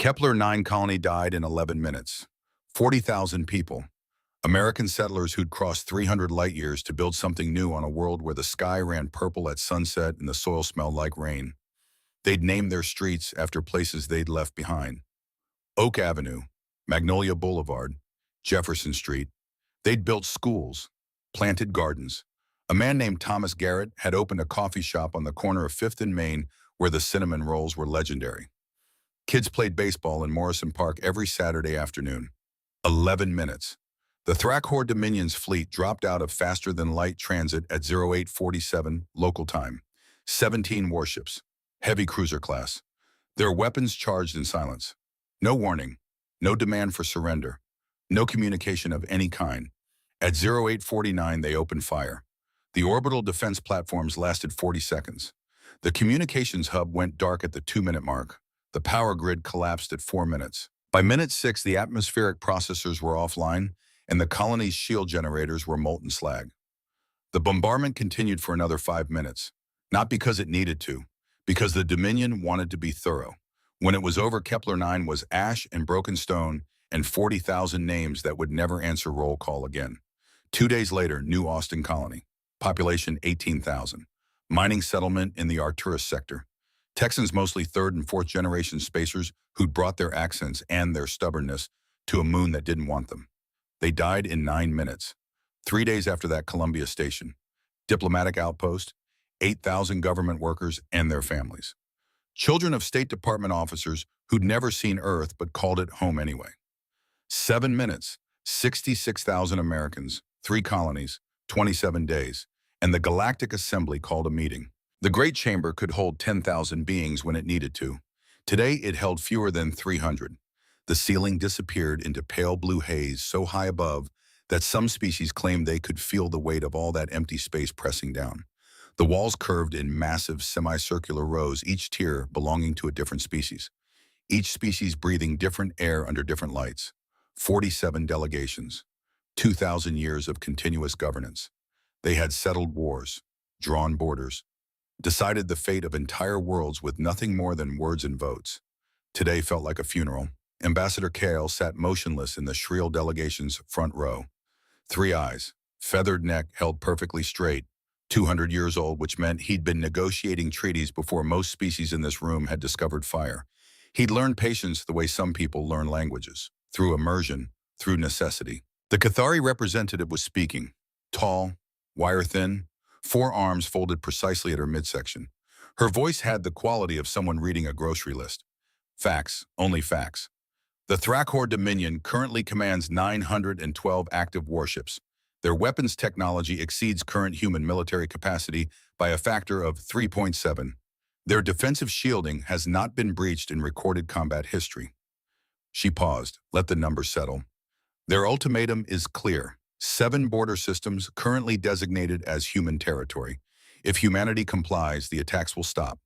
Kepler-9 colony died in 11 minutes. 40,000 people. American settlers who'd crossed 300 light years to build something new on a world where the sky ran purple at sunset and the soil smelled like rain. They'd named their streets after places they'd left behind. Oak Avenue, Magnolia Boulevard, Jefferson Street. They'd built schools, planted gardens. A man named Thomas Garrett had opened a coffee shop on the corner of 5th and Main where the cinnamon rolls were legendary. Kids played baseball in Morrison Park every Saturday afternoon. 11 minutes. The Thrakhor Dominion's fleet dropped out of faster-than-light transit at 0847 local time. 17 warships, heavy cruiser class. Their weapons charged in silence. No warning, no demand for surrender, no communication of any kind. At 0849, they opened fire. The orbital defense platforms lasted 40 seconds. The communications hub went dark at the 2-minute mark. The power grid collapsed at 4 minutes. By minute 6, the atmospheric processors were offline, and the colony's shield generators were molten slag. The bombardment continued for another 5 minutes, not because it needed to, because the Dominion wanted to be thorough. When it was over, Kepler-9 was ash and broken stone and 40,000 names that would never answer roll call again. 2 days later, New Austin Colony, population 18,000, mining settlement in the Arcturus sector. Texans, mostly 3rd and 4th generation spacers who'd brought their accents and their stubbornness to a moon that didn't want them. They died in 9 minutes. 3 days after that, Columbia Station, diplomatic outpost, 8,000 government workers and their families. Children of State Department officers who'd never seen Earth but called it home anyway. 7 minutes, 66,000 Americans, 3 colonies, 27 days, and the Galactic Assembly called a meeting. The Great Chamber could hold 10,000 beings when it needed to. Today, it held fewer than 300. The ceiling disappeared into pale blue haze so high above that some species claimed they could feel the weight of all that empty space pressing down. The walls curved in massive semicircular rows, each tier belonging to a different species. Each species breathing different air under different lights. 47 delegations. 2,000 years of continuous governance. They had settled wars, drawn borders, decided the fate of entire worlds with nothing more than words and votes. Today felt like a funeral. Ambassador Kale sat motionless in the shrill delegation's front row. 3 eyes, feathered neck held perfectly straight, 200 years old, which meant he'd been negotiating treaties before most species in this room had discovered fire. He'd learned patience the way some people learn languages, through immersion, through necessity. The Cathari representative was speaking, tall, wire-thin, 4 arms folded precisely at her midsection. Her voice had the quality of someone reading a grocery list. Facts, only facts. The Thrakhor Dominion currently commands 912 active warships. Their weapons technology exceeds current human military capacity by a factor of 3.7. Their defensive shielding has not been breached in recorded combat history. She paused, let the numbers settle. Their ultimatum is clear. 7 border systems currently designated as human territory. If humanity complies, the attacks will stop.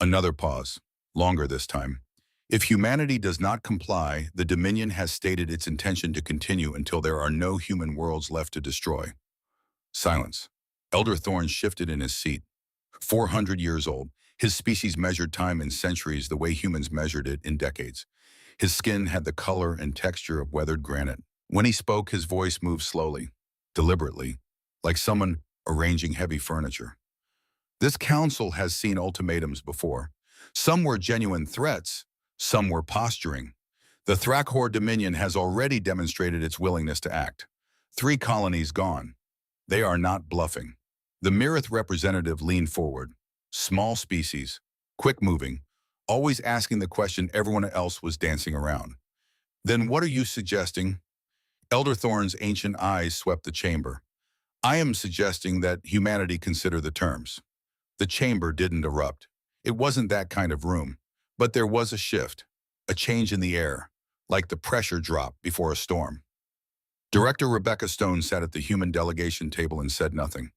Another pause, longer this time. If humanity does not comply, the Dominion has stated its intention to continue until there are no human worlds left to destroy. Silence. Elder Thorne shifted in his seat. 400 years old, his species measured time in centuries the way humans measured it in decades. His skin had the color and texture of weathered granite. When he spoke, his voice moved slowly, deliberately, like someone arranging heavy furniture. This council has seen ultimatums before. Some were genuine threats, some were posturing. The Thrakhor Dominion has already demonstrated its willingness to act. 3 colonies gone. They are not bluffing. The Mirith representative leaned forward. Small species, quick-moving, always asking the question everyone else was dancing around. Then what are you suggesting? Elder Thorne's ancient eyes swept the chamber. I am suggesting that humanity consider the terms. The chamber didn't erupt. It wasn't that kind of room. But there was a shift, a change in the air, like the pressure drop before a storm. Director Rebecca Stone sat at the human delegation table and said nothing.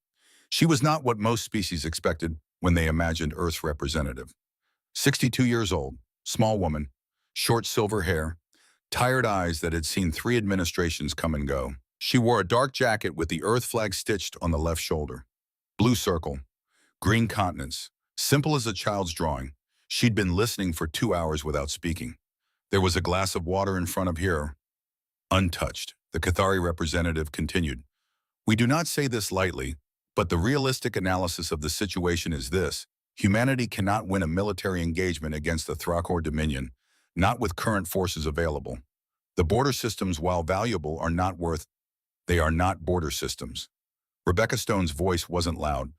She was not what most species expected when they imagined Earth's representative. 62 years old, small woman, short silver hair, tired eyes that had seen 3 administrations come and go. She wore a dark jacket with the Earth flag stitched on the left shoulder. Blue circle, green continents, simple as a child's drawing. She'd been listening for 2 hours without speaking. There was a glass of water in front of here, untouched. The Cathari representative continued. We do not say this lightly, but the realistic analysis of the situation is this. Humanity cannot win a military engagement against the Thrakor Dominion, not with current forces available. The border systems, while valuable, are not worth. They are not border systems. Rebecca Stone's voice wasn't loud.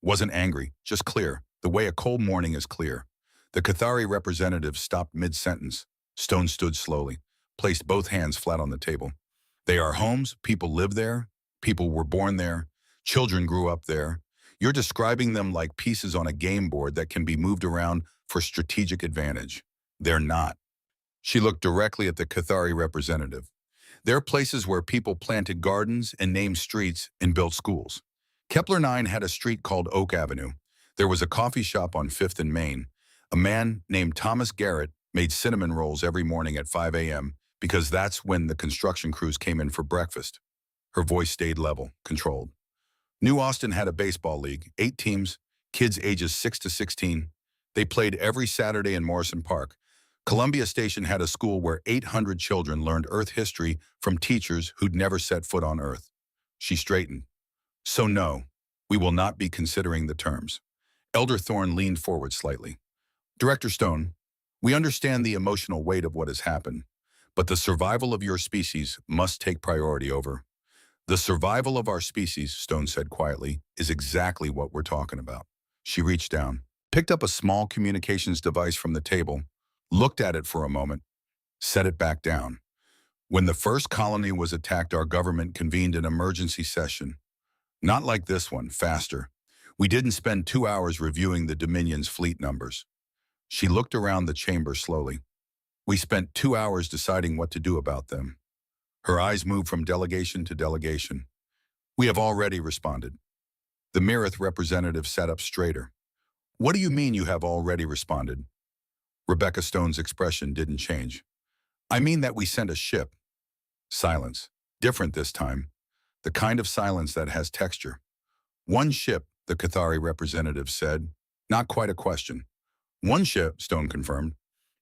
Wasn't angry, just clear, the way a cold morning is clear. The Cathari representative stopped mid-sentence. Stone stood slowly, placed both hands flat on the table. They are homes, people live there, people were born there, children grew up there. You're describing them like pieces on a game board that can be moved around for strategic advantage. They're not. She looked directly at the Cathari representative. They're places where people planted gardens and named streets and built schools. Kepler 9 had a street called Oak Avenue. There was a coffee shop on 5th and Main. A man named Thomas Garrett made cinnamon rolls every morning at 5 a.m. because that's when the construction crews came in for breakfast. Her voice stayed level, controlled. New Austin had a baseball league, 8 teams, kids ages 6 to 16. They played every Saturday in Morrison Park. Columbia Station had a school where 800 children learned Earth history from teachers who'd never set foot on Earth. She straightened. So no, we will not be considering the terms. Elder Thorne leaned forward slightly. Director Stone, we understand the emotional weight of what has happened, but the survival of your species must take priority over. The survival of our species, Stone said quietly, is exactly what we're talking about. She reached down, picked up a small communications device from the table, looked at it for a moment, set it back down. When the first colony was attacked, our government convened an emergency session. Not like this one, faster. We didn't spend 2 hours reviewing the Dominion's fleet numbers. She looked around the chamber slowly. We spent 2 hours deciding what to do about them. Her eyes moved from delegation to delegation. We have already responded. The Mirith representative sat up straighter. What do you mean you have already responded? Rebecca Stone's expression didn't change. I mean that we sent a ship. Silence. Different this time. The kind of silence that has texture. One ship, the Cathari representative said. Not quite a question. One ship, Stone confirmed.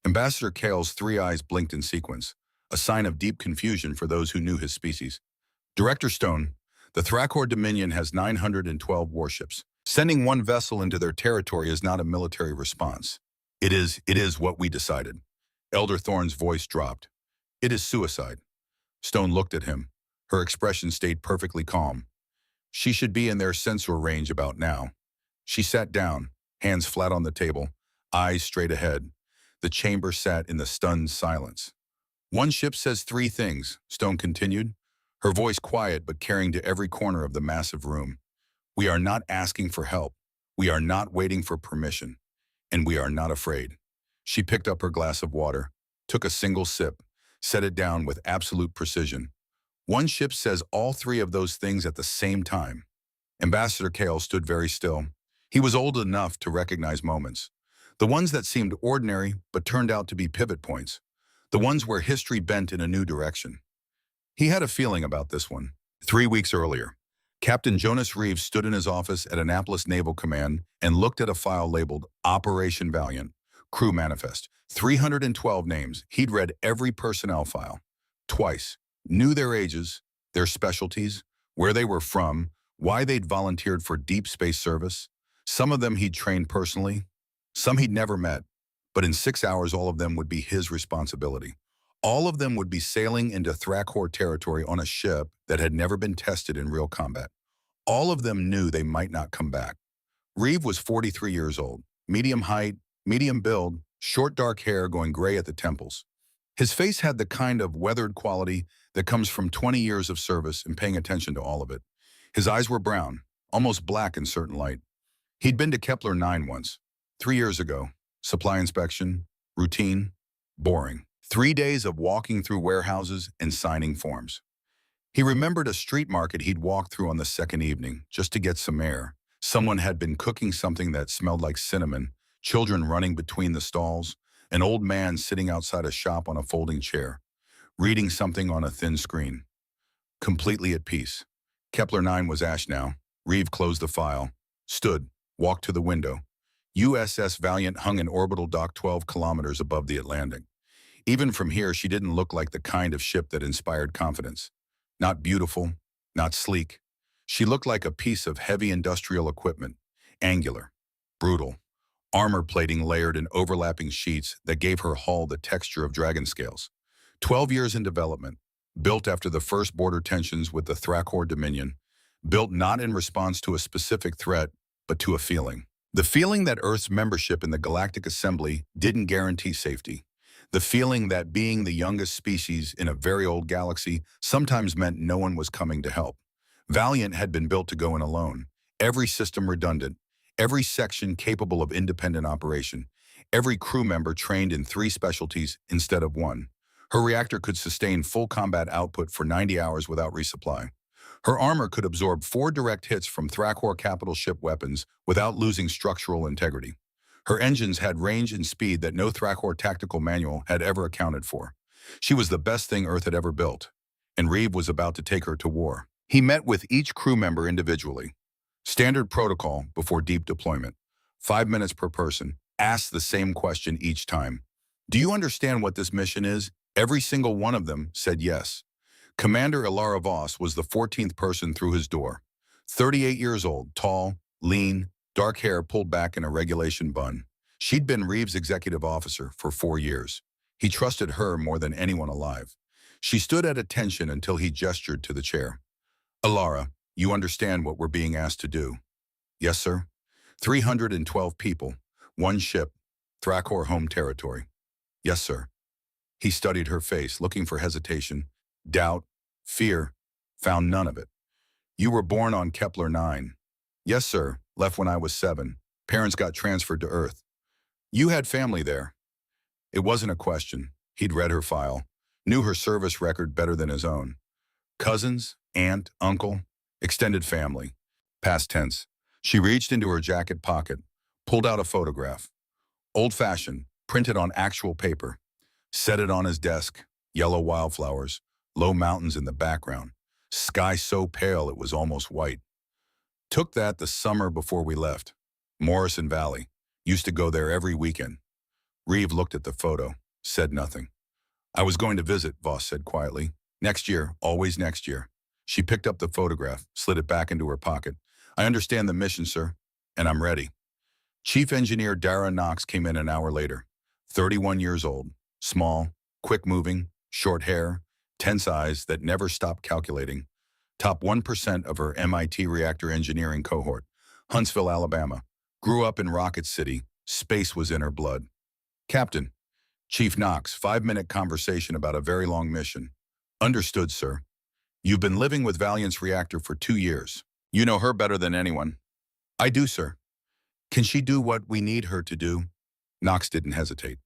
Ambassador Kale's 3 eyes blinked in sequence, a sign of deep confusion for those who knew his species. Director Stone, the Thrakor Dominion has 912 warships. Sending one vessel into their territory is not a military response. It is what we decided. Elder Thorne's voice dropped. It is suicide. Stone looked at him. Her expression stayed perfectly calm. She should be in their sensor range about now. She sat down, hands flat on the table, eyes straight ahead. The chamber sat in the stunned silence. One ship says 3 things, Stone continued, her voice quiet but carrying to every corner of the massive room. We are not asking for help. We are not waiting for permission. And we are not afraid. She picked up her glass of water, took a single sip, set it down with absolute precision. One ship says all 3 of those things at the same time. Ambassador Kale stood very still. He was old enough to recognize moments. The ones that seemed ordinary but turned out to be pivot points. The ones where history bent in a new direction. He had a feeling about this one. 3 weeks earlier, Captain Jonas Reeves stood in his office at Annapolis Naval Command and looked at a file labeled Operation Valiant, Crew Manifest, 312 names. He'd read every personnel file. Twice. Knew their ages, their specialties, where they were from, why they'd volunteered for deep space service. Some of them he'd trained personally, some he'd never met, but in 6 hours all of them would be his responsibility. All of them would be sailing into Thrakor territory on a ship that had never been tested in real combat. All of them knew they might not come back. Reeve was 43 years old, medium height, medium build, short dark hair going gray at the temples. His face had the kind of weathered quality that comes from 20 years of service and paying attention to all of it. His eyes were brown, almost black in certain light. He'd been to Kepler 9 once, 3 years ago. Supply inspection, routine, boring. 3 days of walking through warehouses and signing forms. He remembered a street market he'd walked through on the second evening, just to get some air. Someone had been cooking something that smelled like cinnamon, children running between the stalls, an old man sitting outside a shop on a folding chair, reading something on a thin screen. Completely at peace. Kepler 9 was ash now. Reeve closed the file, stood, walked to the window. USS Valiant hung in orbital dock 12 kilometers above the Atlantic. Even from here, she didn't look like the kind of ship that inspired confidence. Not beautiful, not sleek. She looked like a piece of heavy industrial equipment, angular, brutal, armor plating layered in overlapping sheets that gave her hull the texture of dragon scales. 12 years in development, built after the first border tensions with the Thrakor Dominion, built not in response to a specific threat, but to a feeling. The feeling that Earth's membership in the Galactic Assembly didn't guarantee safety. The feeling that being the youngest species in a very old galaxy sometimes meant no one was coming to help. Valiant had been built to go in alone, every system redundant, every section capable of independent operation, every crew member trained in 3 specialties instead of 1. Her reactor could sustain full combat output for 90 hours without resupply. Her armor could absorb 4 direct hits from Thrakor capital ship weapons without losing structural integrity. Her engines had range and speed that no Thrakor tactical manual had ever accounted for. She was the best thing Earth had ever built, and Reeve was about to take her to war. He met with each crew member individually. Standard protocol before deep deployment. 5 minutes per person. Asked the same question each time. Do you understand what this mission is? Every single one of them said yes. Commander Ilara Voss was the 14th person through his door. 38 years old, tall, lean, dark hair pulled back in a regulation bun. She'd been Reeves' executive officer for 4 years. He trusted her more than anyone alive. She stood at attention until he gestured to the chair. Ilara, you understand what we're being asked to do? Yes, sir. 312 people, 1 ship, Thrakor home territory. Yes, sir. He studied her face, looking for hesitation, doubt, fear, found none of it. You were born on Kepler 9. Yes, sir. Left when I was 7. Parents got transferred to Earth. You had family there. It wasn't a question. He'd read her file, knew her service record better than his own. Cousins, aunt, uncle, extended family. Past tense. She reached into her jacket pocket, pulled out a photograph. Old-fashioned, printed on actual paper. Set it on his desk. Yellow wildflowers, low mountains in the background. Sky so pale it was almost white. Took that the summer before we left. Morrison Valley. Used to go there every weekend. Reeve looked at the photo, said nothing. I was going to visit, Voss said quietly. Next year, always next year. She picked up the photograph, slid it back into her pocket. I understand the mission, sir, and I'm ready. Chief Engineer Dara Knox came in an hour later. 31 years old, small, quick-moving, short hair, tense eyes that never stopped calculating. Top 1% of her MIT reactor engineering cohort. Huntsville, Alabama. Grew up in Rocket City. Space was in her blood. Captain, Chief Knox, 5-minute conversation about a very long mission. Understood, sir. You've been living with Valiant's reactor for 2 years. You know her better than anyone. I do, sir. Can she do what we need her to do? Knox didn't hesitate.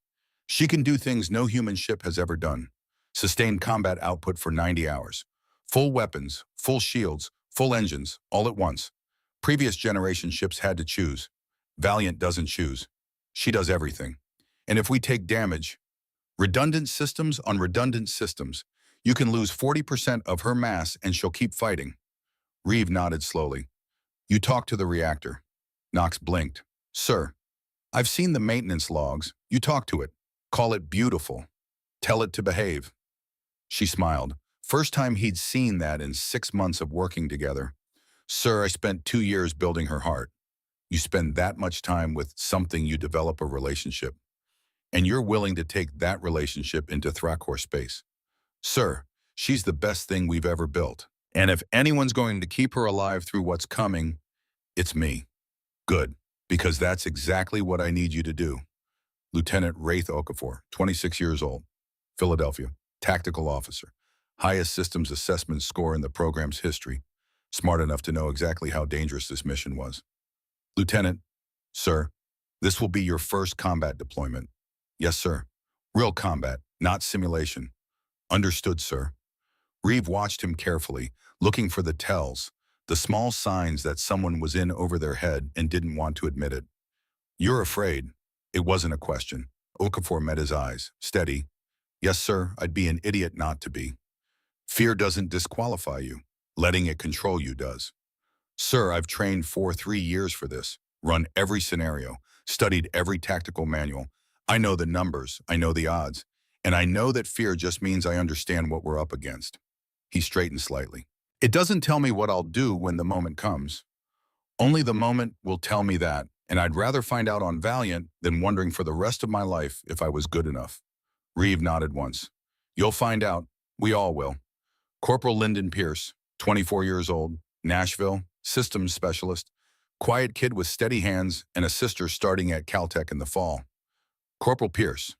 She can do things no human ship has ever done. Sustained combat output for 90 hours. Full weapons, full shields, full engines, all at once. Previous generation ships had to choose. Valiant doesn't choose. She does everything. And if we take damage, redundant systems on redundant systems, you can lose 40% of her mass and she'll keep fighting. Reeve nodded slowly. You talk to the reactor. Knox blinked. Sir, I've seen the maintenance logs. You talk to it. Call it beautiful. Tell it to behave. She smiled. First time he'd seen that in 6 months of working together. Sir, I spent 2 years building her heart. You spend that much time with something, you develop a relationship. And you're willing to take that relationship into Thrakor space. Sir, she's the best thing we've ever built. And if anyone's going to keep her alive through what's coming, it's me. Good, because that's exactly what I need you to do. Lieutenant Wraith Okafor, 26 years old, Philadelphia, tactical officer, highest systems assessment score in the program's history, smart enough to know exactly how dangerous this mission was. Lieutenant, sir, this will be your first combat deployment. Yes, sir. Real combat, not simulation. Understood, sir. Reeve watched him carefully, looking for the tells, the small signs that someone was in over their head and didn't want to admit it. You're afraid. It wasn't a question. Okafor met his eyes, steady. Yes, sir, I'd be an idiot not to be. Fear doesn't disqualify you. Letting it control you does. Sir, I've trained for 3 years for this. Run every scenario. Studied every tactical manual. I know the numbers, I know the odds, and I know that fear just means I understand what we're up against. He straightened slightly. It doesn't tell me what I'll do when the moment comes. Only the moment will tell me that, and I'd rather find out on Valiant than wondering for the rest of my life if I was good enough. Reeve nodded once. You'll find out. We all will. Corporal Lyndon Pierce, 24 years old, Nashville, systems specialist, quiet kid with steady hands and a sister starting at Caltech in the fall. Corporal Pierce.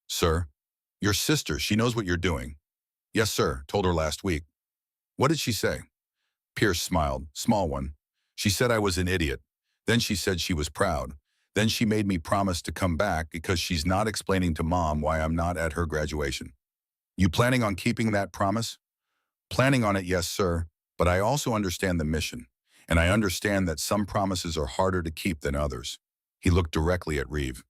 Sir, your sister, she knows what you're doing. Yes, sir, told her last week. What did she say? Pierce smiled, small one. She said I was an idiot. Then she said she was proud. Then she made me promise to come back because she's not explaining to Mom why I'm not at her graduation. You planning on keeping that promise? Planning on it, yes, sir, but I also understand the mission, and I understand that some promises are harder to keep than others. He looked directly at Reeve.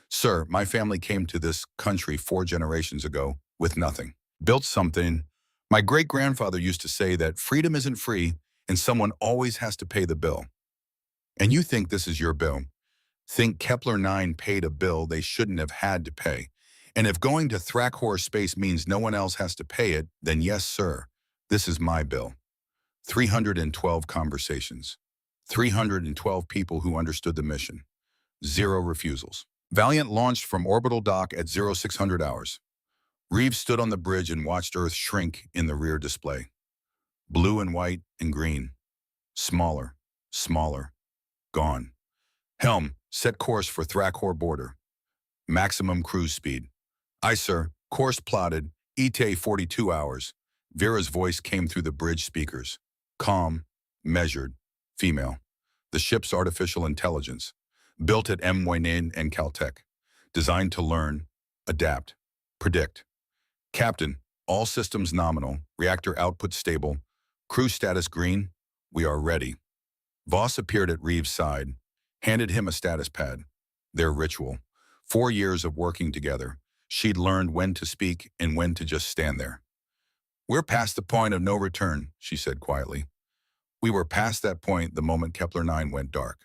Sir, my family came to this country 4 generations ago with nothing. Built something. My great-grandfather used to say that freedom isn't free and someone always has to pay the bill. And you think this is your bill. Think Kepler-9 paid a bill they shouldn't have had to pay. And if going to Thrakor space means no one else has to pay it, then yes, sir, this is my bill. 312 conversations. 312 people who understood the mission. 0 refusals. Valiant launched from orbital dock at 0600 hours. Reeve stood on the bridge and watched Earth shrink in the rear display. Blue and white and green. Smaller, smaller, gone. Helm, set course for Thrakor border. Maximum cruise speed. Aye, sir. Course plotted. ETA 42 hours. Vera's voice came through the bridge speakers. Calm, measured, female. The ship's artificial intelligence. Built at MY9 and Caltech. Designed to learn, adapt, predict. Captain, all systems nominal. Reactor output stable. Crew status green. We are ready. Voss appeared at Reeve's side. Handed him a status pad. Their ritual. 4 years of working together. She'd learned when to speak and when to just stand there. We're past the point of no return, she said quietly. We were past that point the moment Kepler-9 went dark.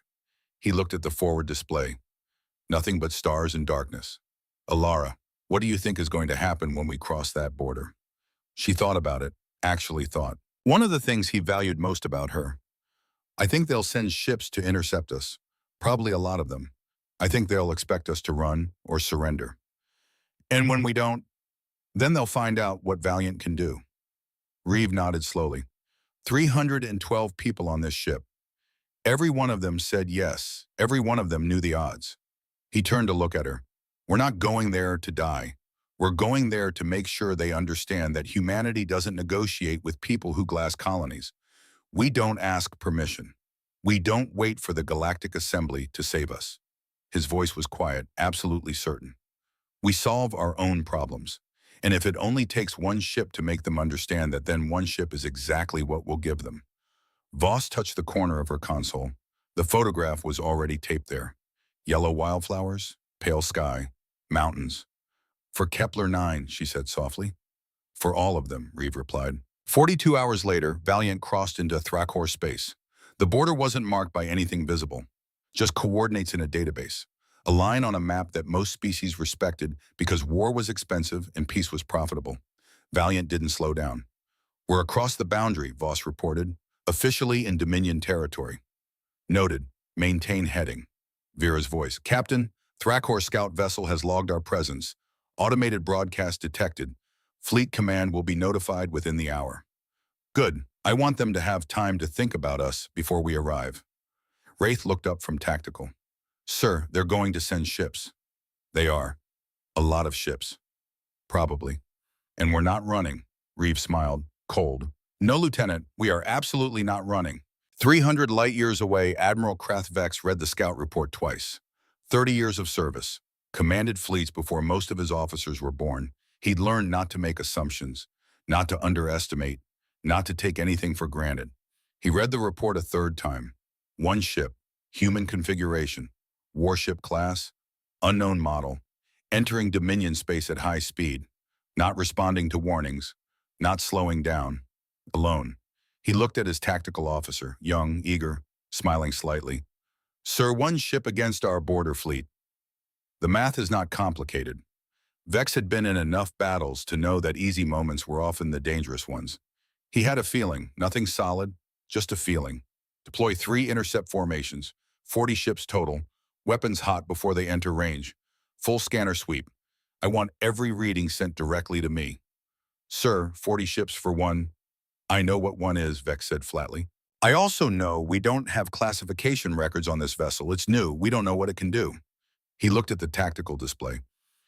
He looked at the forward display. Nothing but stars and darkness. Alara, what do you think is going to happen when we cross that border? She thought about it, actually thought. One of the things he valued most about her. I think they'll send ships to intercept us. Probably a lot of them. I think they'll expect us to run or surrender. And when we don't, then they'll find out what Valiant can do. Reeve nodded slowly. 312 people on this ship. Every one of them said yes. Every one of them knew the odds. He turned to look at her. We're not going there to die. We're going there to make sure they understand that humanity doesn't negotiate with people who glass colonies. We don't ask permission. We don't wait for the Galactic Assembly to save us. His voice was quiet, absolutely certain. We solve our own problems. And if it only takes one ship to make them understand that, then one ship is exactly what we'll give them. Voss touched the corner of her console. The photograph was already taped there. Yellow wildflowers, pale sky, mountains. For Kepler-9, she said softly. For all of them, Reeve replied. 42 hours later, Valiant crossed into Thrakor space. The border wasn't marked by anything visible, just coordinates in a database. A line on a map that most species respected because war was expensive and peace was profitable. Valiant didn't slow down. We're across the boundary, Voss reported, officially in Dominion territory. Noted, maintain heading. Vera's voice. Captain, Thrakor scout vessel has logged our presence. Automated broadcast detected. Fleet command will be notified within the hour. Good. I want them to have time to think about us before we arrive. Wraith looked up from tactical. Sir, they're going to send ships. They are. A lot of ships. Probably. And we're not running. Reeve smiled, cold. No, Lieutenant, we are absolutely not running. 300 light years away, Admiral Krathvex read the scout report twice. 30 years of service. Commanded fleets before most of his officers were born. He'd learned not to make assumptions, not to underestimate, not to take anything for granted. He read the report a third time. One ship, human configuration, warship class, unknown model, entering Dominion space at high speed, not responding to warnings, not slowing down, alone. He looked at his tactical officer, young, eager, smiling slightly. Sir, one ship against our border fleet. The math is not complicated. Vex had been in enough battles to know that easy moments were often the dangerous ones. He had a feeling, nothing solid, just a feeling. Deploy 3 intercept formations, 40 ships total, weapons hot before they enter range. Full scanner sweep. I want every reading sent directly to me. Sir, 40 ships for one. I know what one is, Vex said flatly. I also know we don't have classification records on this vessel. It's new. We don't know what it can do. He looked at the tactical display.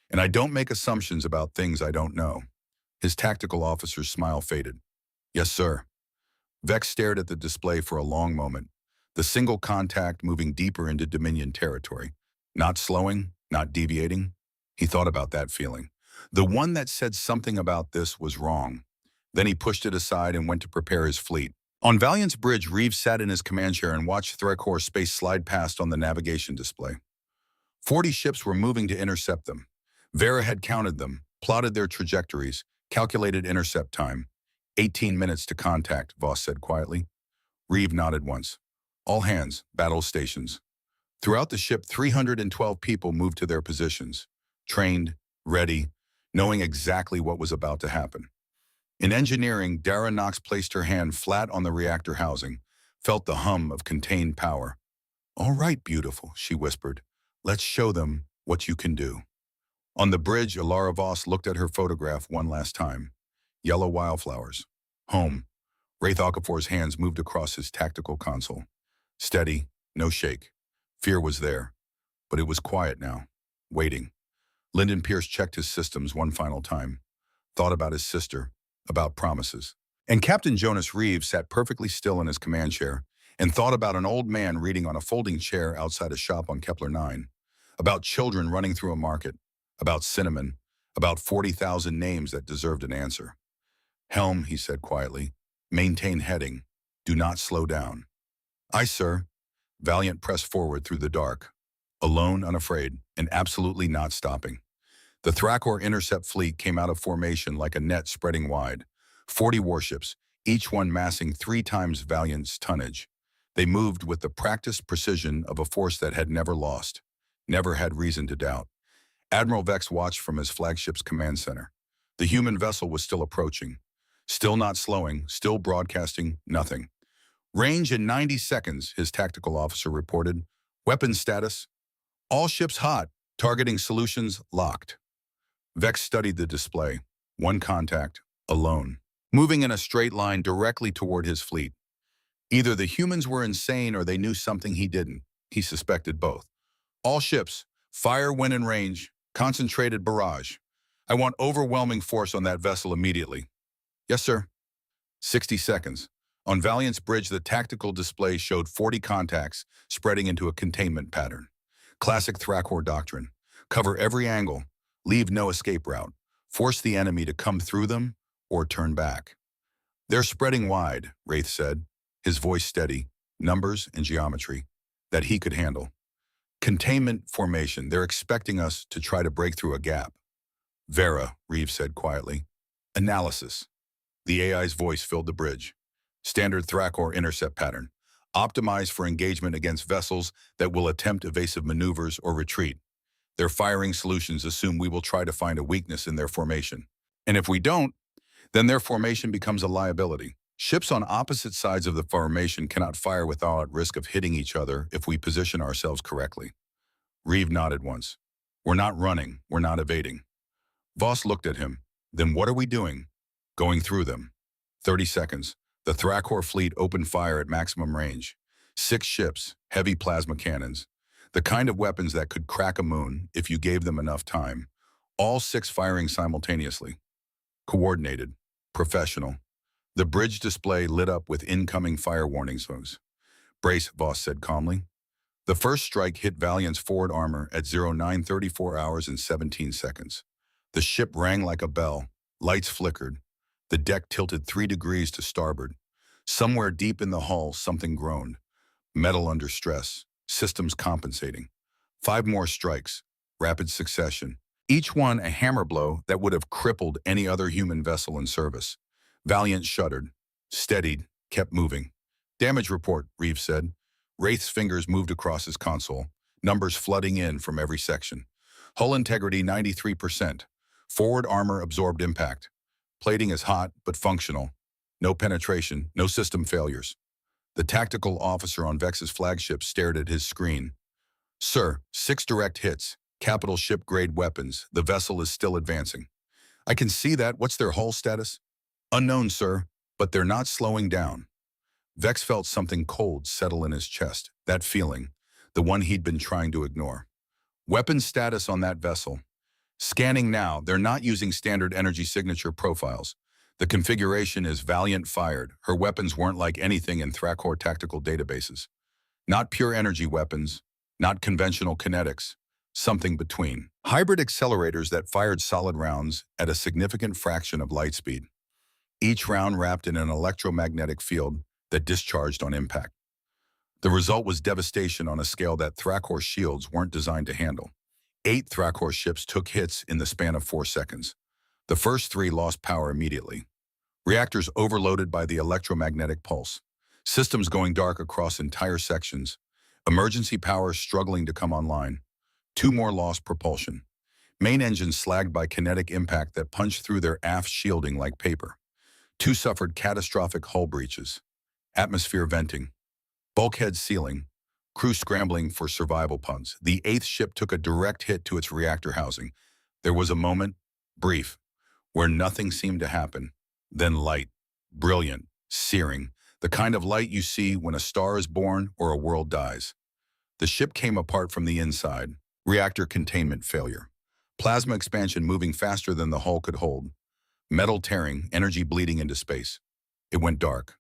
And I don't make assumptions about things I don't know. His tactical officer's smile faded. Yes, sir. Vex stared at the display for a long moment, the single contact moving deeper into Dominion territory. Not slowing, not deviating. He thought about that feeling. The one that said something about this was wrong. Then he pushed it aside and went to prepare his fleet. On Valiant's bridge, Reeves sat in his command chair and watched Threadcore space slide past on the navigation display. 40 ships were moving to intercept them. Vera had counted them, plotted their trajectories, calculated intercept time. 18 minutes to contact, Voss said quietly. Reeve nodded once. All hands, battle stations. Throughout the ship, 312 people moved to their positions, trained, ready, knowing exactly what was about to happen. In engineering, Dara Knox placed her hand flat on the reactor housing, felt the hum of contained power. All right, beautiful, she whispered. Let's show them what you can do. On the bridge, Alara Voss looked at her photograph one last time. Yellow wildflowers. Home. Wraith Okafor's hands moved across his tactical console. Steady, no shake. Fear was there, but it was quiet now, waiting. Lyndon Pierce checked his systems one final time, thought about his sister, about promises. And Captain Jonas Reeves sat perfectly still in his command chair and thought about an old man reading on a folding chair outside a shop on Kepler 9, about children running through a market, about cinnamon, about 40,000 names that deserved an answer. Helm, he said quietly, maintain heading. Do not slow down. Aye, sir. Valiant pressed forward through the dark, alone, unafraid, and absolutely not stopping. The Thrakor intercept fleet came out of formation like a net spreading wide. 40 warships, each one massing 3 times Valiant's tonnage. They moved with the practiced precision of a force that had never lost, never had reason to doubt. Admiral Vex watched from his flagship's command center. The human vessel was still approaching, still not slowing, still broadcasting nothing. Range in 90 seconds, his tactical officer reported. Weapons status, all ships hot, targeting solutions locked. Vex studied the display. One contact, alone, moving in a straight line directly toward his fleet. Either the humans were insane or they knew something he didn't. He suspected both. All ships, fire when in range, concentrated barrage. I want overwhelming force on that vessel immediately. Yes, sir. 60 seconds. On Valiant's bridge, the tactical display showed 40 contacts spreading into a containment pattern. Classic Thrakor doctrine. Cover every angle. Leave no escape route. Force the enemy to come through them or turn back. They're spreading wide, Wraith said, his voice steady, numbers and geometry that he could handle. Containment formation. They're expecting us to try to break through a gap. Vera, Reeves said quietly. Analysis. The AI's voice filled the bridge. Standard Thrakor intercept pattern. Optimized for engagement against vessels that will attempt evasive maneuvers or retreat. Their firing solutions assume we will try to find a weakness in their formation. And if we don't, then their formation becomes a liability. Ships on opposite sides of the formation cannot fire without risk of hitting each other if we position ourselves correctly. Reeve nodded once. We're not running, we're not evading. Voss looked at him. Then what are we doing? Going through them. 30 seconds. The Thrakor fleet opened fire at maximum range. 6 ships, heavy plasma cannons. The kind of weapons that could crack a moon if you gave them enough time. All 6 firing simultaneously. Coordinated. Professional. The bridge display lit up with incoming fire warning zones. Brace, Voss said calmly. The first strike hit Valiant's forward armor at 0934 hours and 17 seconds. The ship rang like a bell. Lights flickered. The deck tilted 3 degrees to starboard. Somewhere deep in the hull, something groaned. Metal under stress. Systems compensating. 5 more strikes. Rapid succession. Each one a hammer blow that would have crippled any other human vessel in service. Valiant shuddered. Steadied. Kept moving. Damage report, Reeves said. Wraith's fingers moved across his console, numbers flooding in from every section. Hull integrity 93%. Forward armor absorbed impact. Plating is hot but functional. No penetration, no system failures. The tactical officer on Vex's flagship stared at his screen. Sir, 6 direct hits. Capital ship-grade weapons. The vessel is still advancing. I can see that. What's their hull status? Unknown, sir, but they're not slowing down. Vex felt something cold settle in his chest. That feeling, the one he'd been trying to ignore. Weapon status on that vessel. Scanning now, they're not using standard energy signature profiles. The configuration is Valiant fired. Her weapons weren't like anything in Thrakor tactical databases. Not pure energy weapons, not conventional kinetics, something between. Hybrid accelerators that fired solid rounds at a significant fraction of light speed. Each round wrapped in an electromagnetic field that discharged on impact. The result was devastation on a scale that Thrakor shields weren't designed to handle. 8 Thrakor ships took hits in the span of 4 seconds. The first 3 lost power immediately. Reactors overloaded by the electromagnetic pulse. Systems going dark across entire sections. Emergency power struggling to come online. 2 more lost propulsion. Main engines slagged by kinetic impact that punched through their aft shielding like paper. 2 suffered catastrophic hull breaches. Atmosphere venting. Bulkhead sealing. Crew scrambling for survival pods. The 8th ship took a direct hit to its reactor housing. There was a moment, brief, where nothing seemed to happen. Then light. Brilliant. Searing. The kind of light you see when a star is born or a world dies. The ship came apart from the inside. Reactor containment failure. Plasma expansion moving faster than the hull could hold. Metal tearing, energy bleeding into space. It went dark.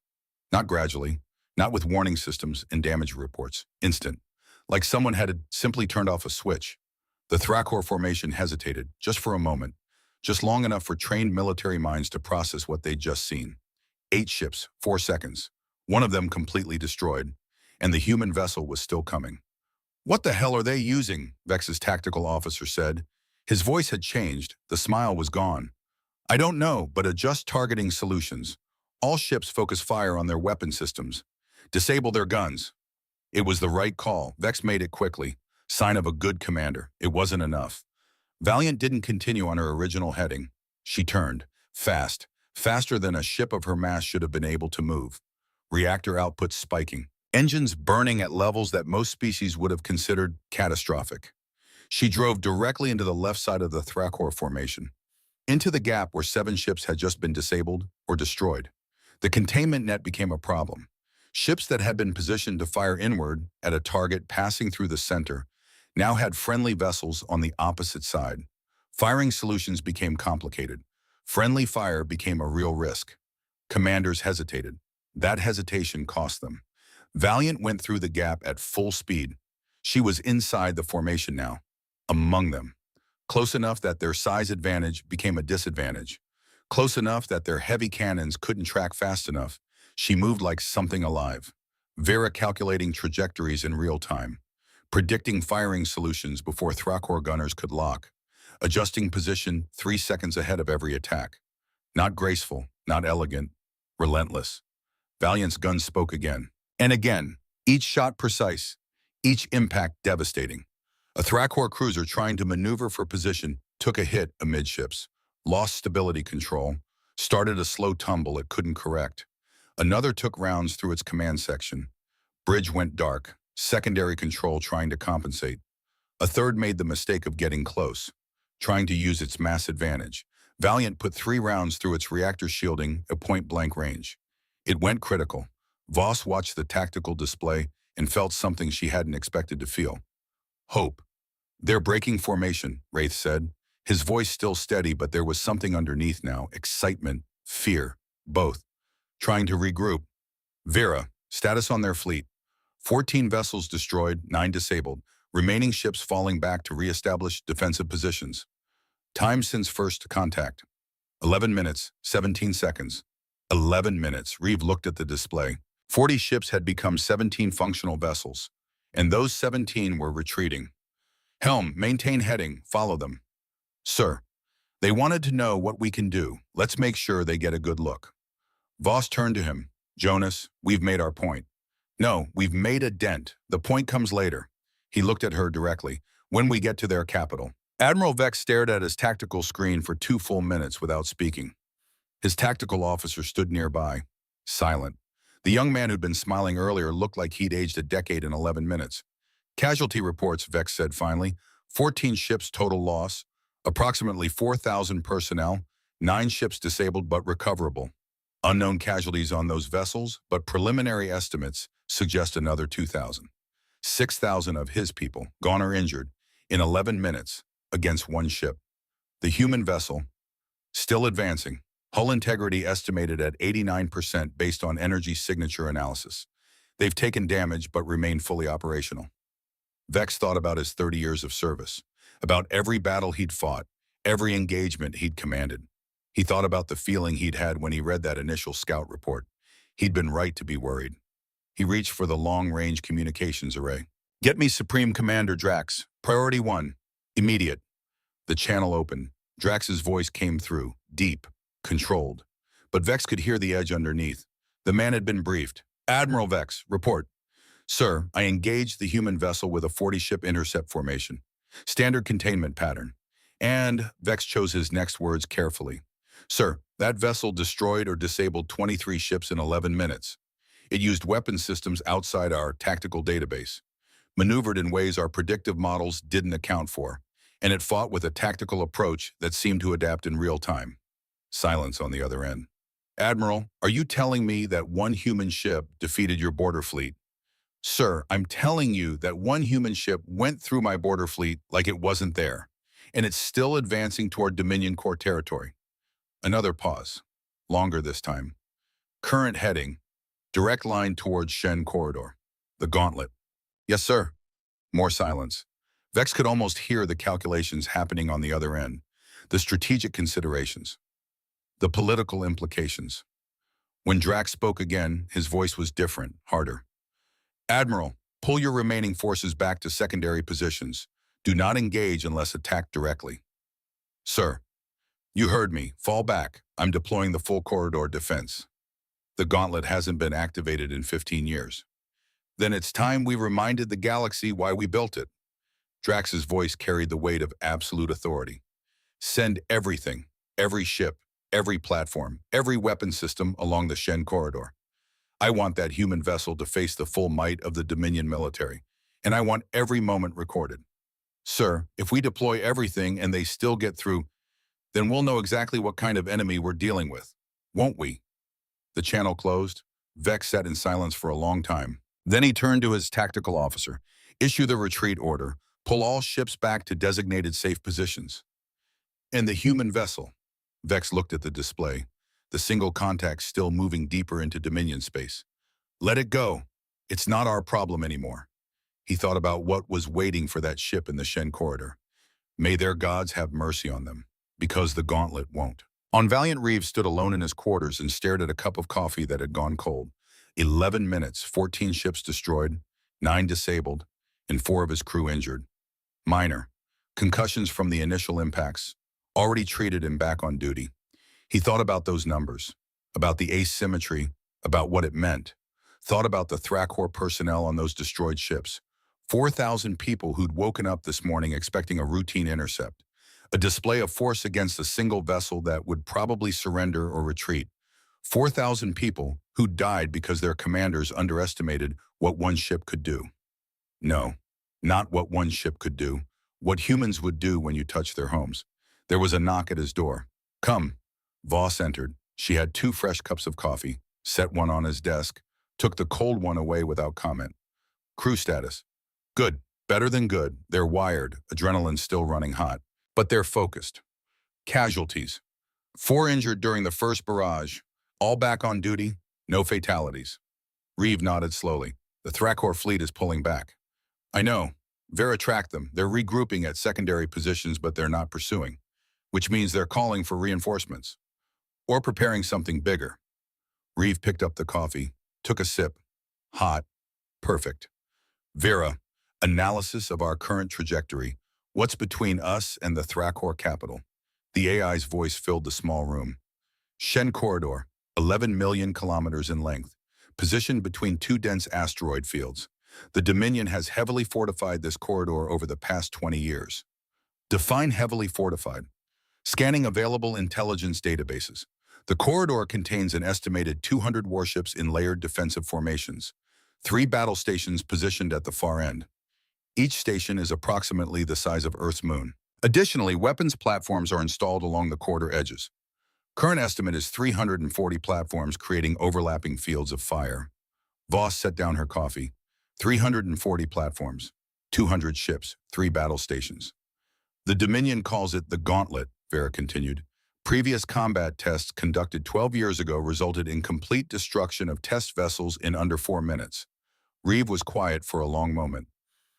Not gradually, not with warning systems and damage reports. Instant. Like someone had simply turned off a switch. The Thrakor formation hesitated, just for a moment. Just long enough for trained military minds to process what they'd just seen. 8 ships, 4 seconds. One of them completely destroyed. And the human vessel was still coming. What the hell are they using? Vex's tactical officer said. His voice had changed. The smile was gone. I don't know, but adjust targeting solutions. All ships focus fire on their weapon systems. Disable their guns. It was the right call. Vex made it quickly. Sign of a good commander. It wasn't enough. Valiant didn't continue on her original heading. She turned. Fast. Faster than a ship of her mass should have been able to move. Reactor output spiking. Engines burning at levels that most species would have considered catastrophic. She drove directly into the left side of the Thrakor formation. Into the gap where 7 ships had just been disabled or destroyed. The containment net became a problem. Ships that had been positioned to fire inward at a target passing through the center now had friendly vessels on the opposite side. Firing solutions became complicated. Friendly fire became a real risk. Commanders hesitated. That hesitation cost them. Valiant went through the gap at full speed. She was inside the formation now, among them. Close enough that their size advantage became a disadvantage. Close enough that their heavy cannons couldn't track fast enough. She moved like something alive. Vera calculating trajectories in real time. Predicting firing solutions before Thrakor gunners could lock. Adjusting position 3 seconds ahead of every attack. Not graceful, not elegant, relentless. Valiant's guns spoke again. And again, each shot precise, each impact devastating. A Thrakor cruiser trying to maneuver for position took a hit amidships, lost stability control, started a slow tumble it couldn't correct. Another took rounds through its command section. Bridge went dark, secondary control trying to compensate. A third made the mistake of getting close, trying to use its mass advantage. Valiant put 3 rounds through its reactor shielding at point-blank range. It went critical. Voss watched the tactical display and felt something she hadn't expected to feel. Hope. They're breaking formation, Wraith said. His voice still steady, but there was something underneath now. Excitement, fear, both. Trying to regroup. Vera, status on their fleet. 14 vessels destroyed, 9 disabled. Remaining ships falling back to re-establish defensive positions. Time since first contact. 11 minutes, 17 seconds. 11 minutes. Reeve looked at the display. 40 ships had become 17 functional vessels, and those 17 were retreating. Helm, maintain heading, follow them. Sir, they wanted to know what we can do. Let's make sure they get a good look. Voss turned to him. Jonas, we've made our point. No, we've made a dent. The point comes later. He looked at her directly. When we get to their capital. Admiral Vex stared at his tactical screen for 2 full minutes without speaking. His tactical officer stood nearby, silent. The young man who'd been smiling earlier looked like he'd aged a decade in 11 minutes. Casualty reports, Vex said finally. 14 ships total loss, approximately 4,000 personnel, 9 ships disabled but recoverable. Unknown casualties on those vessels, but preliminary estimates suggest another 2,000. 6,000 of his people, gone or injured, in 11 minutes, against one ship. The human vessel, still advancing, hull integrity estimated at 89% based on energy signature analysis. They've taken damage but remain fully operational. Vex thought about his 30 years of service, about every battle he'd fought, every engagement he'd commanded. He thought about the feeling he'd had when he read that initial scout report. He'd been right to be worried. He reached for the long-range communications array. Get me Supreme Commander Drax. Priority 1. Immediate. The channel opened. Drax's voice came through, deep, controlled. But Vex could hear the edge underneath. The man had been briefed. Admiral Vex, report. Sir, I engaged the human vessel with a 40-ship intercept formation. Standard containment pattern. And Vex chose his next words carefully. Sir, that vessel destroyed or disabled 23 ships in 11 minutes. It used weapon systems outside our tactical database, maneuvered in ways our predictive models didn't account for, and it fought with a tactical approach that seemed to adapt in real time. Silence on the other end. Admiral, are you telling me that one human ship defeated your border fleet? Sir, I'm telling you that one human ship went through my border fleet like it wasn't there, and it's still advancing toward Dominion core territory. Another pause, longer this time. Current heading, direct line towards Shen corridor. The gauntlet. Yes, sir. More silence. Vex could almost hear the calculations happening on the other end, the strategic considerations, the political implications. When Drax spoke again, his voice was different, harder. Admiral, pull your remaining forces back to secondary positions. Do not engage unless attacked directly. Sir, you heard me. Fall back. I'm deploying the full corridor defense. The gauntlet hasn't been activated in 15 years. Then it's time we reminded the galaxy why we built it. Drax's voice carried the weight of absolute authority. Send everything, every ship, every platform, every weapon system along the Shen corridor. I want that human vessel to face the full might of the Dominion military, and I want every moment recorded. Sir, if we deploy everything and they still get through, then we'll know exactly what kind of enemy we're dealing with, won't we? The channel closed. Vex sat in silence for a long time. Then he turned to his tactical officer. Issue the retreat order. Pull all ships back to designated safe positions. And the human vessel. Vex looked at the display, the single contact still moving deeper into Dominion space. Let it go. It's not our problem anymore. He thought about what was waiting for that ship in the Shen corridor. May their gods have mercy on them, because the gauntlet won't. On Valiant Reeves stood alone in his quarters and stared at a cup of coffee that had gone cold. 11 minutes, 14 ships destroyed, 9 disabled, and 4 of his crew injured. Minor. Concussions from the initial impacts. Already treated him back on duty. He thought about those numbers, about the asymmetry, about what it meant. Thought about the Thrakor personnel on those destroyed ships. 4,000 people who'd woken up this morning expecting a routine intercept. A display of force against a single vessel that would probably surrender or retreat. 4,000 people who died because their commanders underestimated what one ship could do. No, not what one ship could do. What humans would do when you touch their homes. There was a knock at his door. Come. Voss entered. She had 2 fresh cups of coffee, set one on his desk, took the cold one away without comment. Crew status. Good. Better than good. They're wired, adrenaline still running hot. But they're focused. Casualties. 4 injured during the first barrage. All back on duty. No fatalities. Reeve nodded slowly. The Thrakor fleet is pulling back. I know. Vera tracked them. They're regrouping at secondary positions, but they're not pursuing. Which means they're calling for reinforcements. Or preparing something bigger. Reeve picked up the coffee, took a sip. Hot. Perfect. Vera, analysis of our current trajectory. What's between us and the Thrakor capital? The AI's voice filled the small room. Shen corridor, 11 million kilometers in length. positioned between two dense asteroid fields. The Dominion has heavily fortified this corridor over the past 20 years. Define heavily fortified. Scanning available intelligence databases. The corridor contains an estimated 200 warships in layered defensive formations, 3 battle stations positioned at the far end. Each station is approximately the size of Earth's moon. Additionally, weapons platforms are installed along the corridor edges. Current estimate is 340 platforms creating overlapping fields of fire. Voss set down her coffee. 340 platforms, 200 ships, 3 battle stations. The Dominion calls it the Gauntlet, Vera continued. Previous combat tests conducted 12 years ago resulted in complete destruction of test vessels in under 4 minutes. Reeve was quiet for a long moment.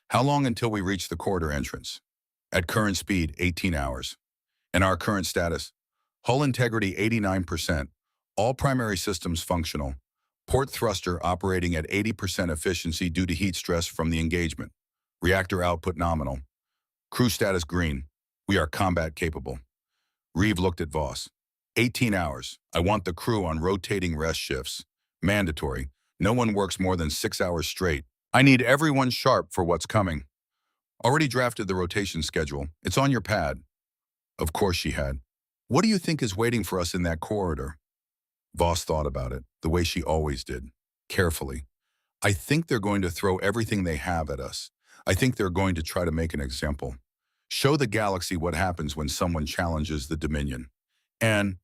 How long until we reach the corridor entrance? At current speed, 18 hours. And our current status? Hull integrity 89%, all primary systems functional. Port thruster operating at 80% efficiency due to heat stress from the engagement. Reactor output nominal. Crew status green. We are combat capable. Reeve looked at Voss. 18 hours. I want the crew on rotating rest shifts. Mandatory. No one works more than 6 hours straight. I need everyone sharp for what's coming. Already drafted the rotation schedule. It's on your pad. Of course she had. What do you think is waiting for us in that corridor? Voss thought about it, the way she always did, carefully. I think they're going to throw everything they have at us. I think they're going to try to make an example. Show the galaxy what happens when someone challenges the Dominion. And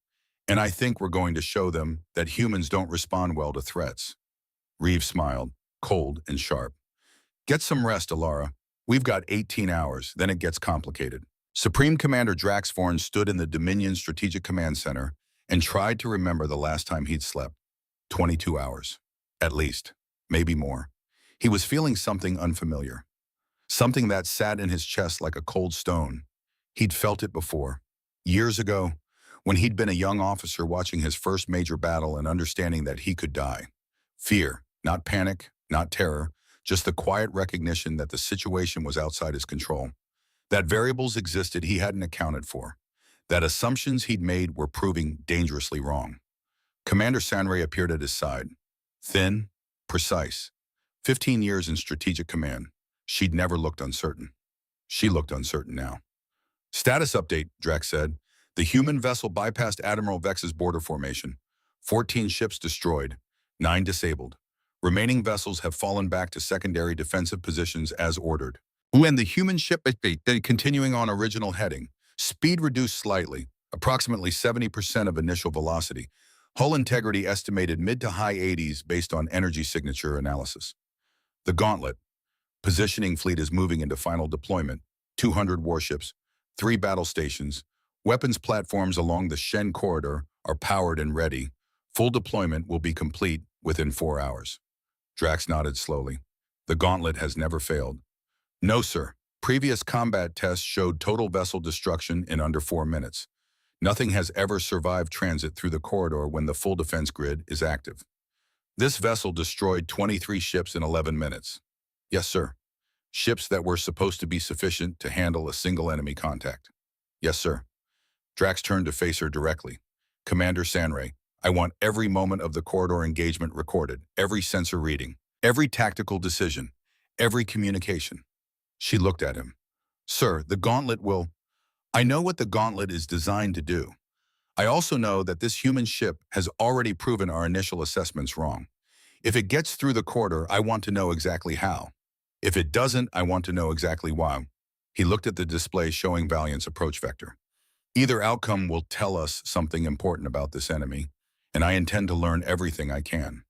I think we're going to show them that humans don't respond well to threats. Reeve smiled, cold and sharp. Get some rest, Alara. We've got 18 hours, then it gets complicated. Supreme Commander Draxvorn stood in the Dominion Strategic Command Center and tried to remember the last time he'd slept. 22 hours. At least. Maybe more. He was feeling something unfamiliar. Something that sat in his chest like a cold stone. He'd felt it before. Years ago, when he'd been a young officer watching his first major battle and understanding that he could die. Fear, not panic, not terror, just the quiet recognition that the situation was outside his control. That variables existed he hadn't accounted for. That assumptions he'd made were proving dangerously wrong. Commander Sanray appeared at his side. Thin, precise. 15 years in strategic command. She'd never looked uncertain. She looked uncertain now. Status update, Drax said. The human vessel bypassed Admiral Vex's border formation. 14 ships destroyed, 9 disabled. Remaining vessels have fallen back to secondary defensive positions as ordered. And the human ship continuing on original heading. Speed reduced slightly, approximately 70% of initial velocity. Hull integrity estimated mid to high 80s based on energy signature analysis. The Gauntlet. Positioning fleet is moving into final deployment. 200 warships, 3 battle stations. Weapons platforms along the Shen corridor are powered and ready. Full deployment will be complete within 4 hours. Drax nodded slowly. The Gauntlet has never failed. No, sir. Previous combat tests showed total vessel destruction in under 4 minutes. Nothing has ever survived transit through the corridor when the full defense grid is active. This vessel destroyed 23 ships in 11 minutes. Yes, sir. Ships that were supposed to be sufficient to handle a single enemy contact. Yes, sir. Drax turned to face her directly. Commander Sanray, I want every moment of the corridor engagement recorded, every sensor reading, every tactical decision, every communication. She looked at him. Sir, the Gauntlet will... I know what the Gauntlet is designed to do. I also know that this human ship has already proven our initial assessments wrong. If it gets through the corridor, I want to know exactly how. If it doesn't, I want to know exactly why. He looked at the display showing Valiant's approach vector. Either outcome will tell us something important about this enemy, and I intend to learn everything I can.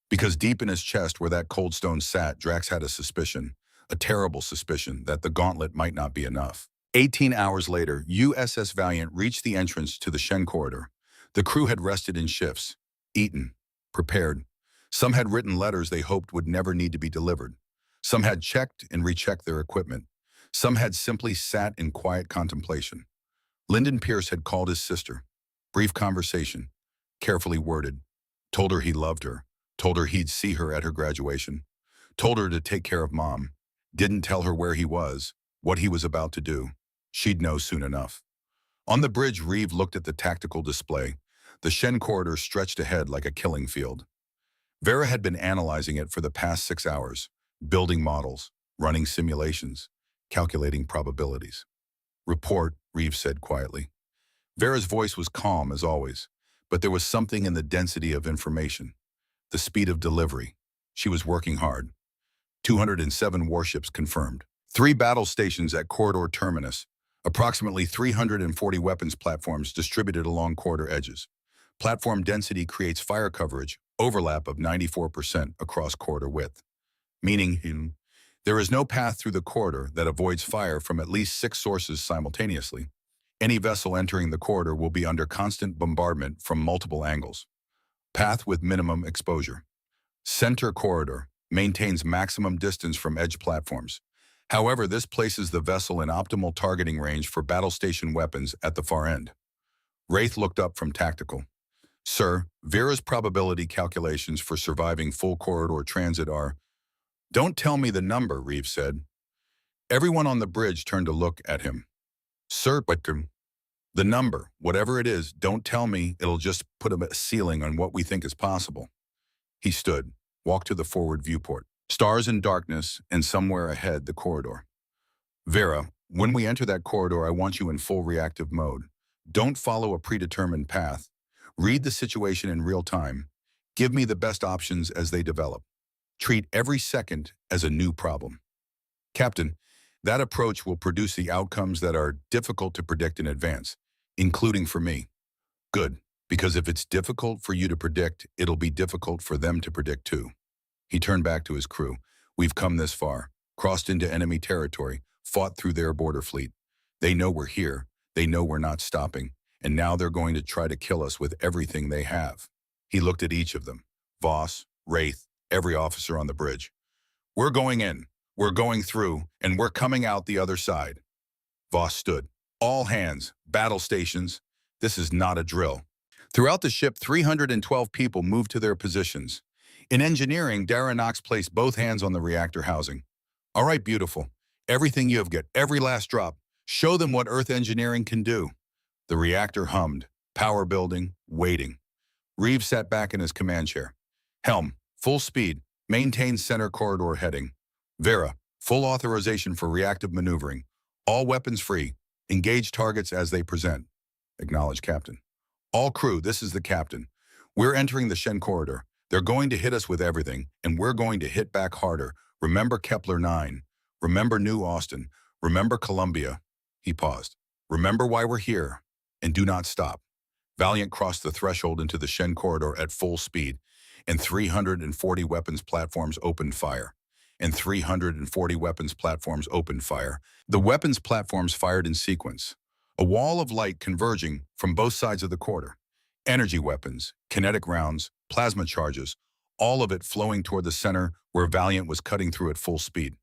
Because deep in his chest where that cold stone sat, Drax had a suspicion, a terrible suspicion, that the Gauntlet might not be enough. 18 hours later, USS Valiant reached the entrance to the Shen corridor. The crew had rested in shifts, eaten, prepared. Some had written letters they hoped would never need to be delivered. Some had checked and rechecked their equipment. Some had simply sat in quiet contemplation. Lyndon Pierce had called his sister. Brief conversation, carefully worded. Told her he loved her. Told her he'd see her at her graduation. Told her to take care of Mom. Didn't tell her where he was, what he was about to do. She'd know soon enough. On the bridge, Reeve looked at the tactical display. The Shen corridor stretched ahead like a killing field. Vera had been analyzing it for the past 6 hours, building models, running simulations, calculating probabilities. Report, Reeves said quietly. Vera's voice was calm as always, but there was something in the density of information, the speed of delivery. She was working hard. 207 warships confirmed. 3 battle stations at corridor terminus. Approximately 340 weapons platforms distributed along corridor edges. Platform density creates fire coverage, overlap of 94% across corridor width. Meaning, there is no path through the corridor that avoids fire from at least 6 sources simultaneously. Any vessel entering the corridor will be under constant bombardment from multiple angles. Path with minimum exposure. Center corridor maintains maximum distance from edge platforms. However, this places the vessel in optimal targeting range for battle station weapons at the far end. Wraith looked up from tactical. Sir, Vera's probability calculations for surviving full corridor transit are... Don't tell me the number, Reeves said. Everyone on the bridge turned to look at him. Sir, but the number, whatever it is, don't tell me it'll just put a ceiling on what we think is possible. He stood, walked to the forward viewport. Stars and darkness, and somewhere ahead, the corridor. Vera, when we enter that corridor, I want you in full reactive mode. Don't follow a predetermined path. Read the situation in real time. Give me the best options as they develop. Treat every second as a new problem. Captain, that approach will produce the outcomes that are difficult to predict in advance, including for me. Good, because if it's difficult for you to predict, it'll be difficult for them to predict too. He turned back to his crew. We've come this far, crossed into enemy territory, fought through their border fleet. They know we're here, they know we're not stopping, and now they're going to try to kill us with everything they have. He looked at each of them, Voss, Wraith, every officer on the bridge. We're going in, we're going through, and we're coming out the other side. Voss stood. All hands, battle stations. This is not a drill. Throughout the ship, 312 people moved to their positions. In engineering, Dara Knox placed both hands on the reactor housing. All right, beautiful. Everything you have got, every last drop. Show them what Earth engineering can do. The reactor hummed, power building, waiting. Reeves sat back in his command chair. Helm, full speed, maintain center corridor heading. Vera, full authorization for reactive maneuvering. All weapons free. Engage targets as they present. Acknowledge, Captain. All crew, this is the captain. We're entering the Shen corridor. They're going to hit us with everything, and we're going to hit back harder. Remember Kepler 9. Remember New Austin. Remember Columbia. He paused. Remember why we're here. And do not stop. Valiant crossed the threshold into the Shen corridor at full speed, and 340 weapons platforms opened fire. And 340 weapons platforms opened fire. The weapons platforms fired in sequence. A wall of light converging from both sides of the corridor. Energy weapons, kinetic rounds, plasma charges, all of it flowing toward the center where Valiant was cutting through at full speed.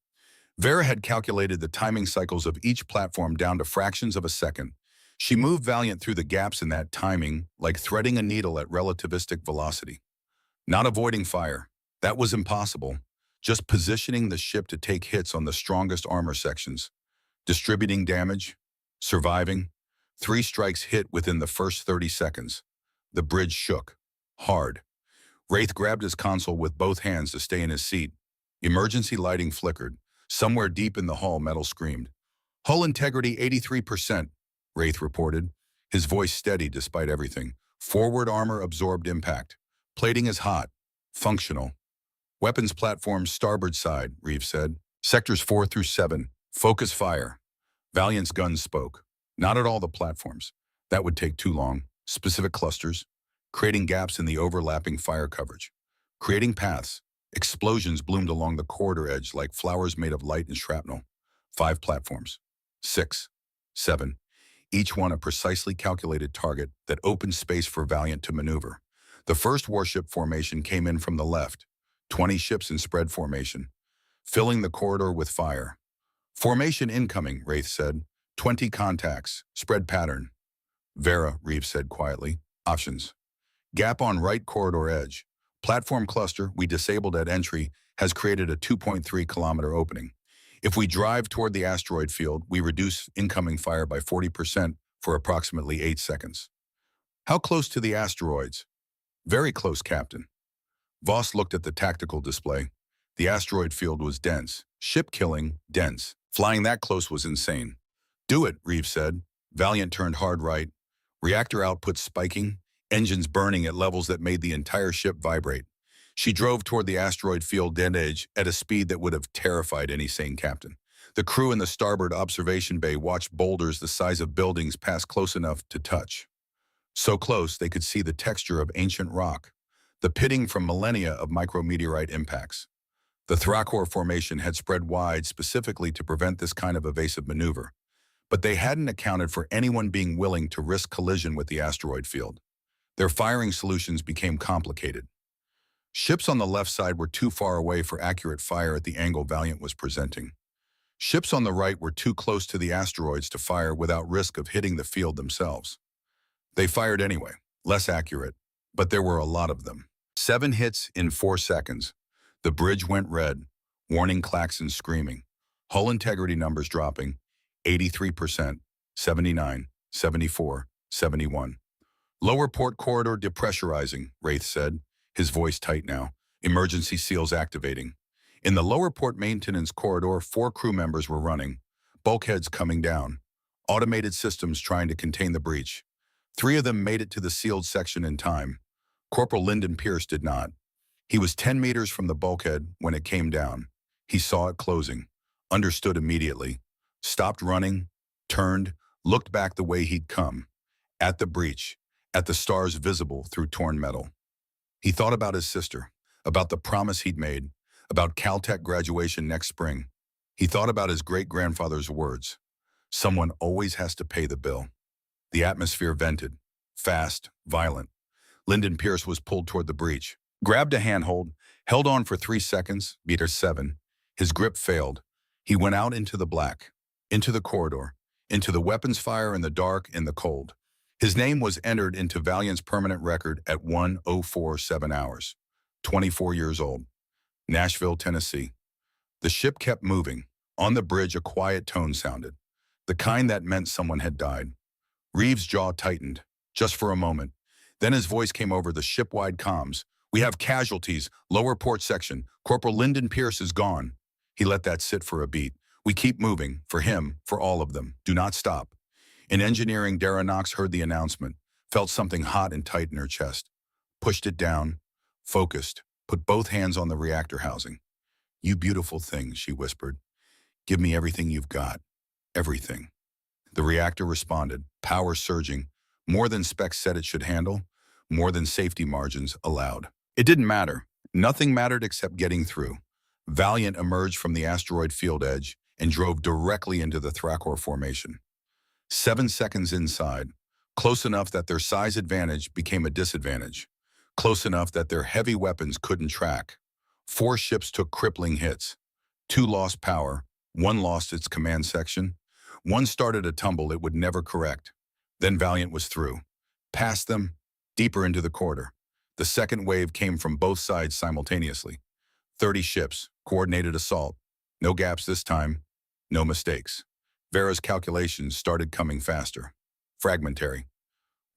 Vera had calculated the timing cycles of each platform down to fractions of a second. She moved Valiant through the gaps in that timing like threading a needle at relativistic velocity. Not avoiding fire. That was impossible. Just positioning the ship to take hits on the strongest armor sections. Distributing damage. Surviving. 3 strikes hit within the first 30 seconds. The bridge shook. Hard. Wraith grabbed his console with both hands to stay in his seat. Emergency lighting flickered. Somewhere deep in the hull, metal screamed. Hull integrity 83%, Wraith reported, his voice steady despite everything. Forward armor absorbed impact. Plating is hot. Functional. Weapons platform starboard side, Reeves said. Sectors 4 through 7. Focus fire. Valiant's guns spoke. Not at all the platforms. That would take too long. Specific clusters. Creating gaps in the overlapping fire coverage. Creating paths. Explosions bloomed along the corridor edge like flowers made of light and shrapnel. 5 platforms. 6. 7. Each one a precisely calculated target that opened space for Valiant to maneuver. The first warship formation came in from the left. 20 ships in spread formation, filling the corridor with fire. Formation incoming, Wraith said. 20 contacts. Spread pattern. Vera, Reeves said quietly. Options. Gap on right corridor edge. Platform cluster we disabled at entry has created a 2.3-kilometer opening. If we drive toward the asteroid field, we reduce incoming fire by 40% for approximately 8 seconds. How close to the asteroids? Very close, Captain. Voss looked at the tactical display. The asteroid field was dense. Ship-killing, dense. Flying that close was insane. Do it, Reeves said. Valiant turned hard right. Reactor output spiking, engines burning at levels that made the entire ship vibrate. She drove toward the asteroid field dead edge at a speed that would have terrified any sane captain. The crew in the starboard observation bay watched boulders the size of buildings pass close enough to touch. So close they could see the texture of ancient rock, the pitting from millennia of micrometeorite impacts. The Thrakor formation had spread wide specifically to prevent this kind of evasive maneuver, but they hadn't accounted for anyone being willing to risk collision with the asteroid field. Their firing solutions became complicated. Ships on the left side were too far away for accurate fire at the angle Valiant was presenting. Ships on the right were too close to the asteroids to fire without risk of hitting the field themselves. They fired anyway, less accurate, but there were a lot of them. 7 hits in 4 seconds. The bridge went red, warning klaxons screaming. Hull integrity numbers dropping, 83%, 79, 74, 71. Lower port corridor depressurizing, Wraith said, his voice tight now. Emergency seals activating. In the lower port maintenance corridor, 4 crew members were running, bulkheads coming down, automated systems trying to contain the breach. 3 of them made it to the sealed section in time. Corporal Lyndon Pierce did not. He was 10 meters from the bulkhead when it came down. He saw it closing, understood immediately, stopped running, turned, looked back the way he'd come, at the breach, at the stars visible through torn metal. He thought about his sister, about the promise he'd made, about Caltech graduation next spring. He thought about his great-grandfather's words. Someone always has to pay the bill. The atmosphere vented, fast, violent. Lyndon Pierce was pulled toward the breach, grabbed a handhold, held on for 3 seconds, meter 7. His grip failed. He went out into the black, into the corridor, into the weapons fire in the dark and the cold. His name was entered into Valiant's permanent record at 1:04:07 hours. 24 years old. Nashville, Tennessee. The ship kept moving. On the bridge, a quiet tone sounded, the kind that meant someone had died. Reeves' jaw tightened, just for a moment. Then his voice came over the ship-wide comms. We have casualties, lower port section. Corporal Lyndon Pierce is gone. He let that sit for a beat. We keep moving, for him, for all of them. Do not stop. In engineering, Dara Knox heard the announcement, felt something hot and tight in her chest. Pushed it down, focused, put both hands on the reactor housing. You beautiful thing, she whispered. Give me everything you've got. Everything. The reactor responded, power surging, more than specs said it should handle, more than safety margins allowed. It didn't matter. Nothing mattered except getting through. Valiant emerged from the asteroid field edge and drove directly into the Thrakor formation. 7 seconds inside, close enough that their size advantage became a disadvantage, close enough that their heavy weapons couldn't track. 4 ships took crippling hits. 2 lost power, 1 lost its command section, 1 started a tumble it would never correct. Then Valiant was through. Past them, deeper into the corridor. The second wave came from both sides simultaneously. 30 ships, coordinated assault. No gaps this time, no mistakes. Vera's calculations started coming faster. Fragmentary.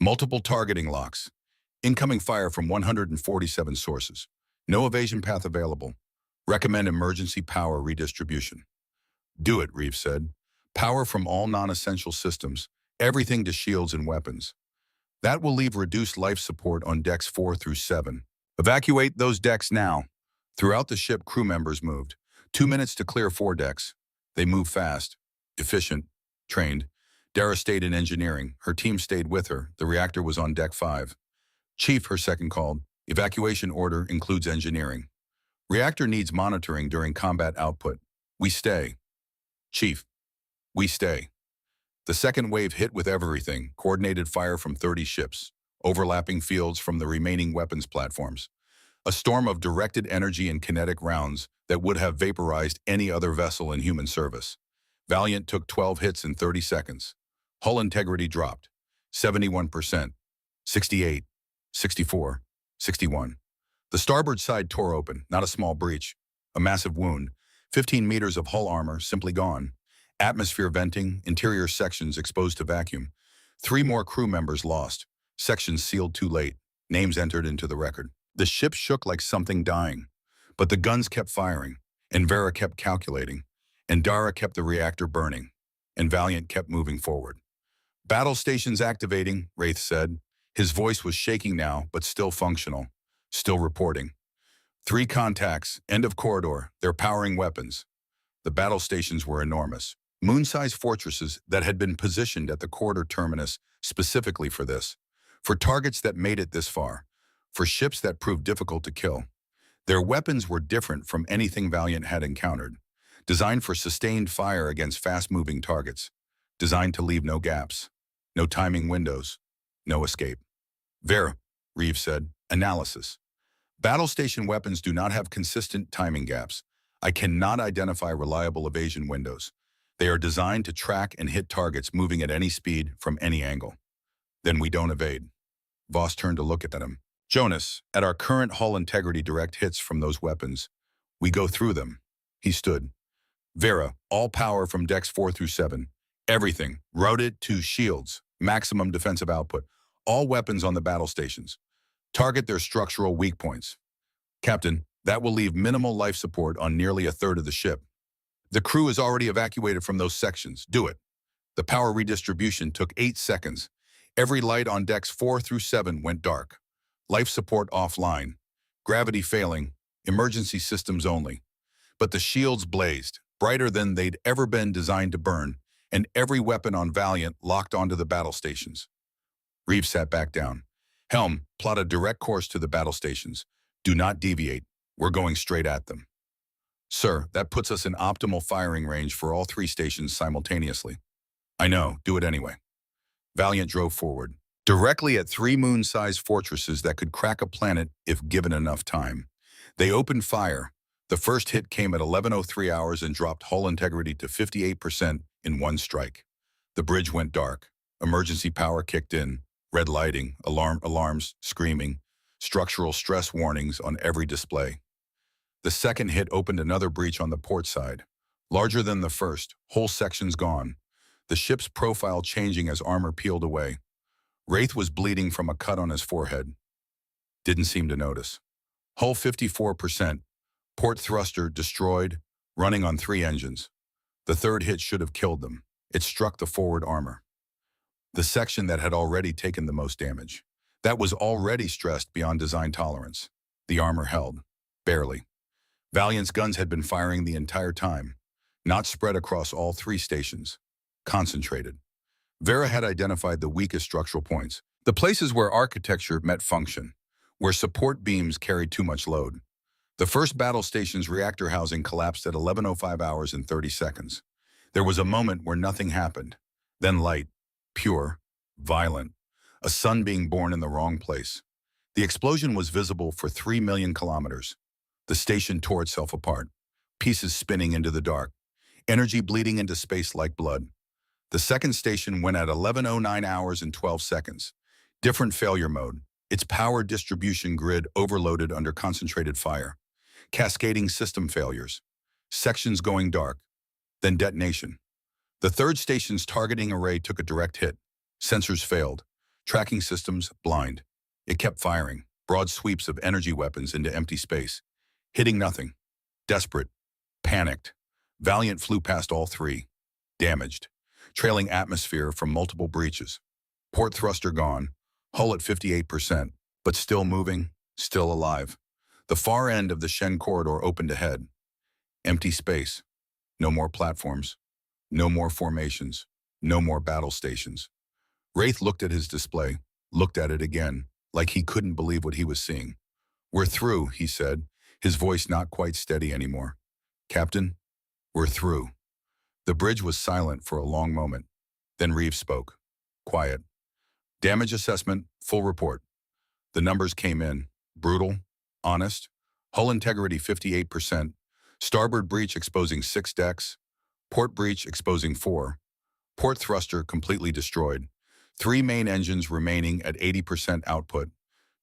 Multiple targeting locks. Incoming fire from 147 sources. No evasion path available. Recommend emergency power redistribution. Do it, Reeves said. Power from all non-essential systems, everything to shields and weapons. That will leave reduced life support on decks 4 through 7. Evacuate those decks now. Throughout the ship, crew members moved. 2 minutes to clear 4 decks. They moved fast, efficient, trained. Dara stayed in engineering. Her team stayed with her. The reactor was on deck 5. Chief, her second called. Evacuation order includes engineering. Reactor needs monitoring during combat output. We stay. Chief, we stay. The second wave hit with everything, coordinated fire from 30 ships, overlapping fields from the remaining weapons platforms. A storm of directed energy and kinetic rounds that would have vaporized any other vessel in human service. Valiant took 12 hits in 30 seconds. Hull integrity dropped. 71%, 68, 64, 61. The starboard side tore open, not a small breach. A massive wound. 15 meters of hull armor simply gone. Atmosphere venting, interior sections exposed to vacuum. 3 more crew members lost. Sections sealed too late. Names entered into the record. The ship shook like something dying, but the guns kept firing, and Vera kept calculating, and Dara kept the reactor burning, and Valiant kept moving forward. Battle stations activating, Wraith said. His voice was shaking now, but still functional, still reporting. 3 contacts, end of corridor, they're powering weapons. The battle stations were enormous, moon-sized fortresses that had been positioned at the corridor terminus specifically for this, for targets that made it this far, for ships that proved difficult to kill. Their weapons were different from anything Valiant had encountered, designed for sustained fire against fast-moving targets, designed to leave no gaps, no timing windows, no escape. Vera, Reeves said, analysis. Battle station weapons do not have consistent timing gaps. I cannot identify reliable evasion windows. They are designed to track and hit targets moving at any speed from any angle. Then we don't evade. Voss turned to look at him. Jonas, at our current hull integrity direct hits from those weapons, we go through them. He stood. Vera, all power from decks 4 through 7. Everything, routed to shields, maximum defensive output. All weapons on the battle stations. Target their structural weak points. Captain, that will leave minimal life support on nearly a third of the ship. The crew is already evacuated from those sections. Do it. The power redistribution took 8 seconds. Every light on decks 4 through 7 went dark. Life support offline. Gravity failing. Emergency systems only. But the shields blazed, brighter than they'd ever been designed to burn, and every weapon on Valiant locked onto the battle stations. Reeves sat back down. Helm, plot a direct course to the battle stations. Do not deviate. We're going straight at them. Sir, that puts us in optimal firing range for all 3 stations simultaneously. I know, do it anyway. Valiant drove forward, directly at 3 moon-sized fortresses that could crack a planet if given enough time. They opened fire. The first hit came at 11:03 hours and dropped hull integrity to 58% in one strike. The bridge went dark. Emergency power kicked in. Red lighting, alarms, screaming, structural stress warnings on every display. The second hit opened another breach on the port side. Larger than the first, whole sections gone. The ship's profile changing as armor peeled away. Wraith was bleeding from a cut on his forehead. Didn't seem to notice. Hull 54%. Port thruster destroyed, running on 3 engines. The third hit should have killed them. It struck the forward armor. The section that had already taken the most damage. That was already stressed beyond design tolerance. The armor held. Barely. Valiant's guns had been firing the entire time, not spread across all 3 stations. Concentrated. Vera had identified the weakest structural points, the places where architecture met function, where support beams carried too much load. The first battle station's reactor housing collapsed at 11:05 hours and 30 seconds. There was a moment where nothing happened. Then light, pure, violent, a sun being born in the wrong place. The explosion was visible for 3 million kilometers. The station tore itself apart, pieces spinning into the dark, energy bleeding into space like blood. The second station went at 11:09 hours and 12 seconds. Different failure mode, its power distribution grid overloaded under concentrated fire. Cascading system failures. Sections going dark. Then detonation. The third station's targeting array took a direct hit. Sensors failed. Tracking systems blind. It kept firing, broad sweeps of energy weapons into empty space. Hitting nothing. Desperate. Panicked. Valiant flew past all 3. Damaged. Trailing atmosphere from multiple breaches. Port thruster gone. Hull at 58%, but still moving, still alive. The far end of the Shen corridor opened ahead. Empty space. No more platforms. No more formations. No more battle stations. Wraith looked at his display, looked at it again, like he couldn't believe what he was seeing. We're through, he said, his voice not quite steady anymore. Captain, we're through. The bridge was silent for a long moment. Then Reeves spoke. Quiet. Damage assessment, full report. The numbers came in. Brutal, honest. Hull integrity 58%. Starboard breach exposing 6 decks. Port breach exposing 4. Port thruster completely destroyed. 3 main engines remaining at 80% output.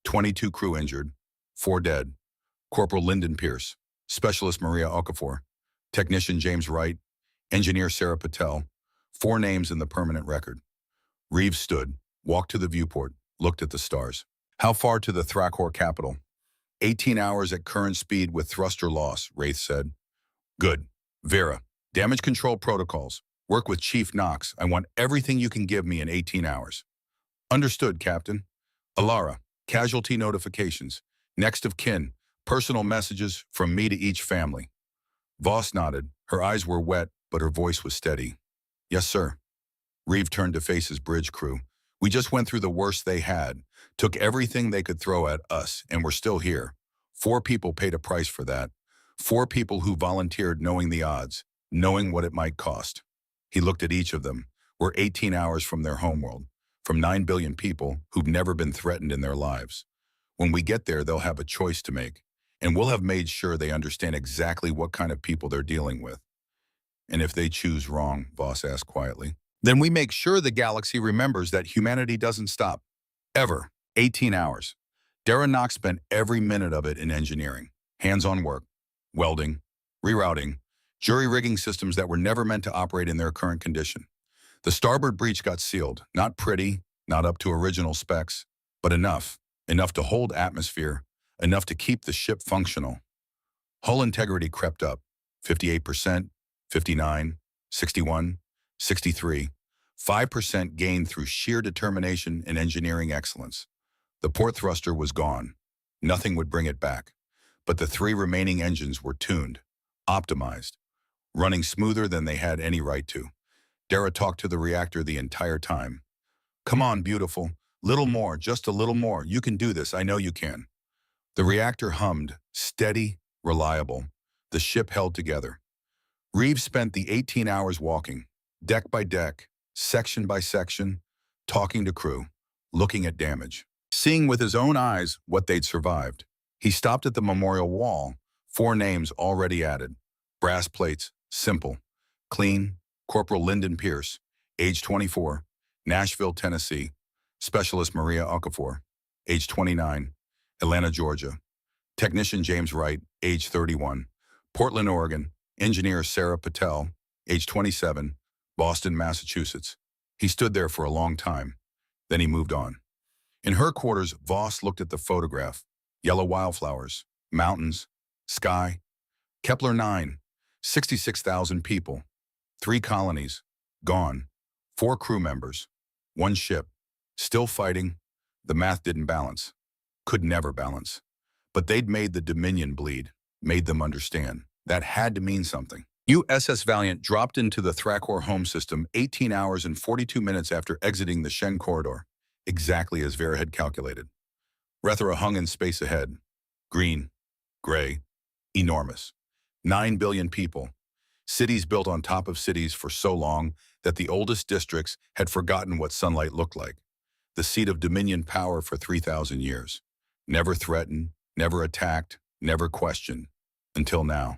22 crew injured. 4 dead. Corporal Lyndon Pierce. Specialist Maria Okafor. Technician James Wright. Engineer Sarah Patel. 4 names in the permanent record. Reeves stood, walked to the viewport, looked at the stars. How far to the Thrakor capital? 18 hours at current speed with thruster loss, Wraith said. Good. Vera, damage control protocols. Work with Chief Knox. I want everything you can give me in 18 hours. Understood, Captain. Alara, casualty notifications. Next of kin, personal messages from me to each family. Voss nodded. Her eyes were wet, but her voice was steady. Yes, sir. Reeve turned to face his bridge crew. We just went through the worst they had, took everything they could throw at us, and we're still here. 4 people paid a price for that. 4 people who volunteered knowing the odds, knowing what it might cost. He looked at each of them. We're 18 hours from their homeworld, from 9 billion people who've never been threatened in their lives. When we get there, they'll have a choice to make, and we'll have made sure they understand exactly what kind of people they're dealing with. And if they choose wrong, Voss asked quietly, then we make sure the galaxy remembers that humanity doesn't stop. Ever. 18 hours. Dara Knox spent every minute of it in engineering, hands-on work, welding, rerouting, jury-rigging systems that were never meant to operate in their current condition. The starboard breach got sealed, not pretty, not up to original specs, but enough to hold atmosphere, enough to keep the ship functional. Hull integrity crept up, 58%, 59, 61, 63, 5% gained through sheer determination and engineering excellence. The port thruster was gone. Nothing would bring it back. But the 3 remaining engines were tuned, optimized, running smoother than they had any right to. Dara talked to the reactor the entire time. Come on, beautiful. Little more, just a little more. You can do this, I know you can. The reactor hummed, steady, reliable. The ship held together. Reeves spent the 18 hours walking, deck by deck, section by section, talking to crew, looking at damage, seeing with his own eyes what they'd survived. He stopped at the memorial wall, 4 names already added. Brass plates, simple, clean, Corporal Lyndon Pierce, age 24, Nashville, Tennessee. Specialist Maria Okafor, age 29, Atlanta, Georgia. Technician James Wright, age 31, Portland, Oregon. Engineer Sarah Patel, age 27, Boston, Massachusetts. He stood there for a long time. Then he moved on. In her quarters, Voss looked at the photograph. Yellow wildflowers, mountains, sky. Kepler 9, 66,000 people. 3 colonies, gone. 4 crew members, 1 ship. Still fighting. The math didn't balance. Could never balance. But they'd made the Dominion bleed, made them understand. That had to mean something. USS Valiant dropped into the Thrakor home system 18 hours and 42 minutes after exiting the Shen corridor, exactly as Vera had calculated. Rethra hung in space ahead. Green, gray, enormous. 9 billion people. Cities built on top of cities for so long that the oldest districts had forgotten what sunlight looked like. The seat of Dominion power for 3,000 years. Never threatened, never attacked, never questioned. Until now.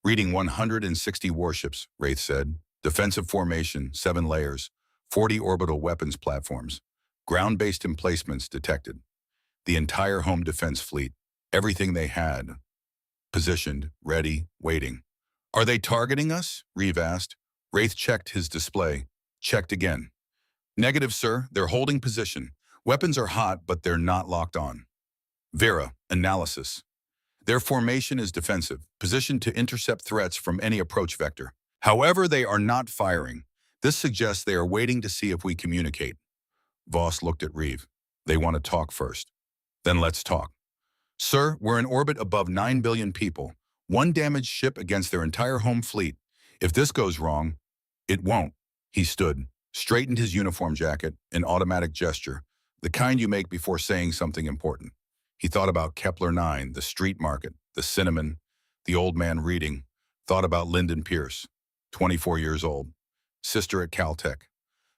Reading 160 warships, Wraith said. Defensive formation, 7 layers, 40 orbital weapons platforms. Ground-based emplacements detected. The entire home defense fleet. Everything they had. Positioned, ready, waiting. Are they targeting us? Reeve asked. Wraith checked his display. Checked again. Negative, sir. They're holding position. Weapons are hot, but they're not locked on. Vera, analysis. Their formation is defensive, positioned to intercept threats from any approach vector. However, they are not firing. This suggests they are waiting to see if we communicate. Voss looked at Reeve. They want to talk first. Then let's talk. Sir, we're in orbit above 9 billion people. 1 damaged ship against their entire home fleet. If this goes wrong, it won't. He stood, straightened his uniform jacket, an automatic gesture, the kind you make before saying something important. He thought about Kepler 9, the street market, the cinnamon, the old man reading. Thought about Lyndon Pierce, 24 years old, sister at Caltech.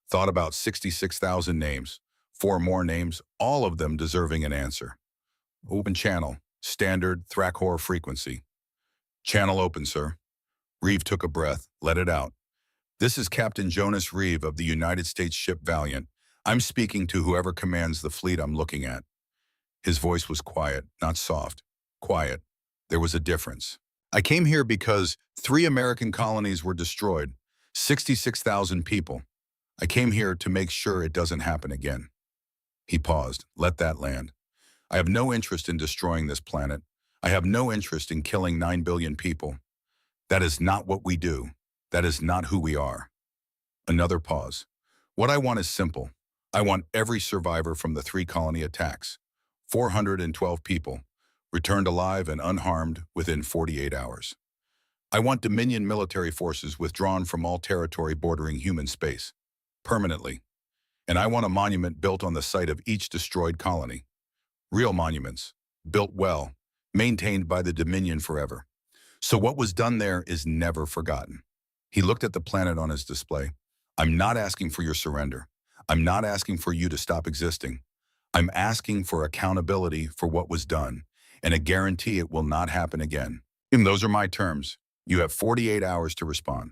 Thought about 66,000 names, 4 more names, all of them deserving an answer. Open channel, standard Thrakor frequency. Channel open, sir. Reeve took a breath, let it out. This is Captain Jonas Reeve of the United States ship Valiant. I'm speaking to whoever commands the fleet I'm looking at. His voice was quiet, not soft. Quiet. There was a difference. I came here because 3 American colonies were destroyed, 66,000 people. I came here to make sure it doesn't happen again. He paused. Let that land. I have no interest in destroying this planet. I have no interest in killing 9 billion people. That is not what we do. That is not who we are. Another pause. What I want is simple. I want every survivor from the 3 colony attacks, 412 people, returned alive and unharmed within 48 hours. I want Dominion military forces withdrawn from all territory bordering human space, permanently. And I want a monument built on the site of each destroyed colony. Real monuments, built well, maintained by the Dominion forever. So what was done there is never forgotten. He looked at the planet on his display. I'm not asking for your surrender. I'm not asking for you to stop existing. I'm asking for accountability for what was done, and a guarantee it will not happen again. And those are my terms. You have 48 hours to respond.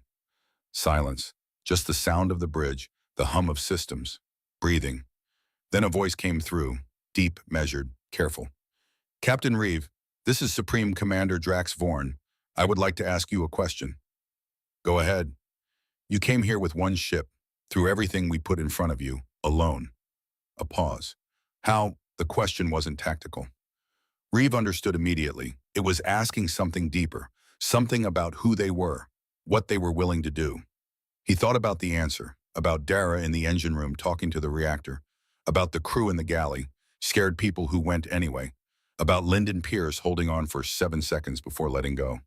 Silence. Just the sound of the bridge, the hum of systems, breathing. Then a voice came through, deep, measured, careful. Captain Reeve, this is Supreme Commander Drax Vorn. I would like to ask you a question. Go ahead. You came here with one ship, through everything we put in front of you, alone. A pause. How? The question wasn't tactical. Reeve understood immediately. It was asking something deeper, something about who they were, what they were willing to do. He thought about the answer, about Dara in the engine room talking to the reactor, about the crew in the galley, scared people who went anyway, about Lyndon Pierce holding on for 7 seconds before letting go.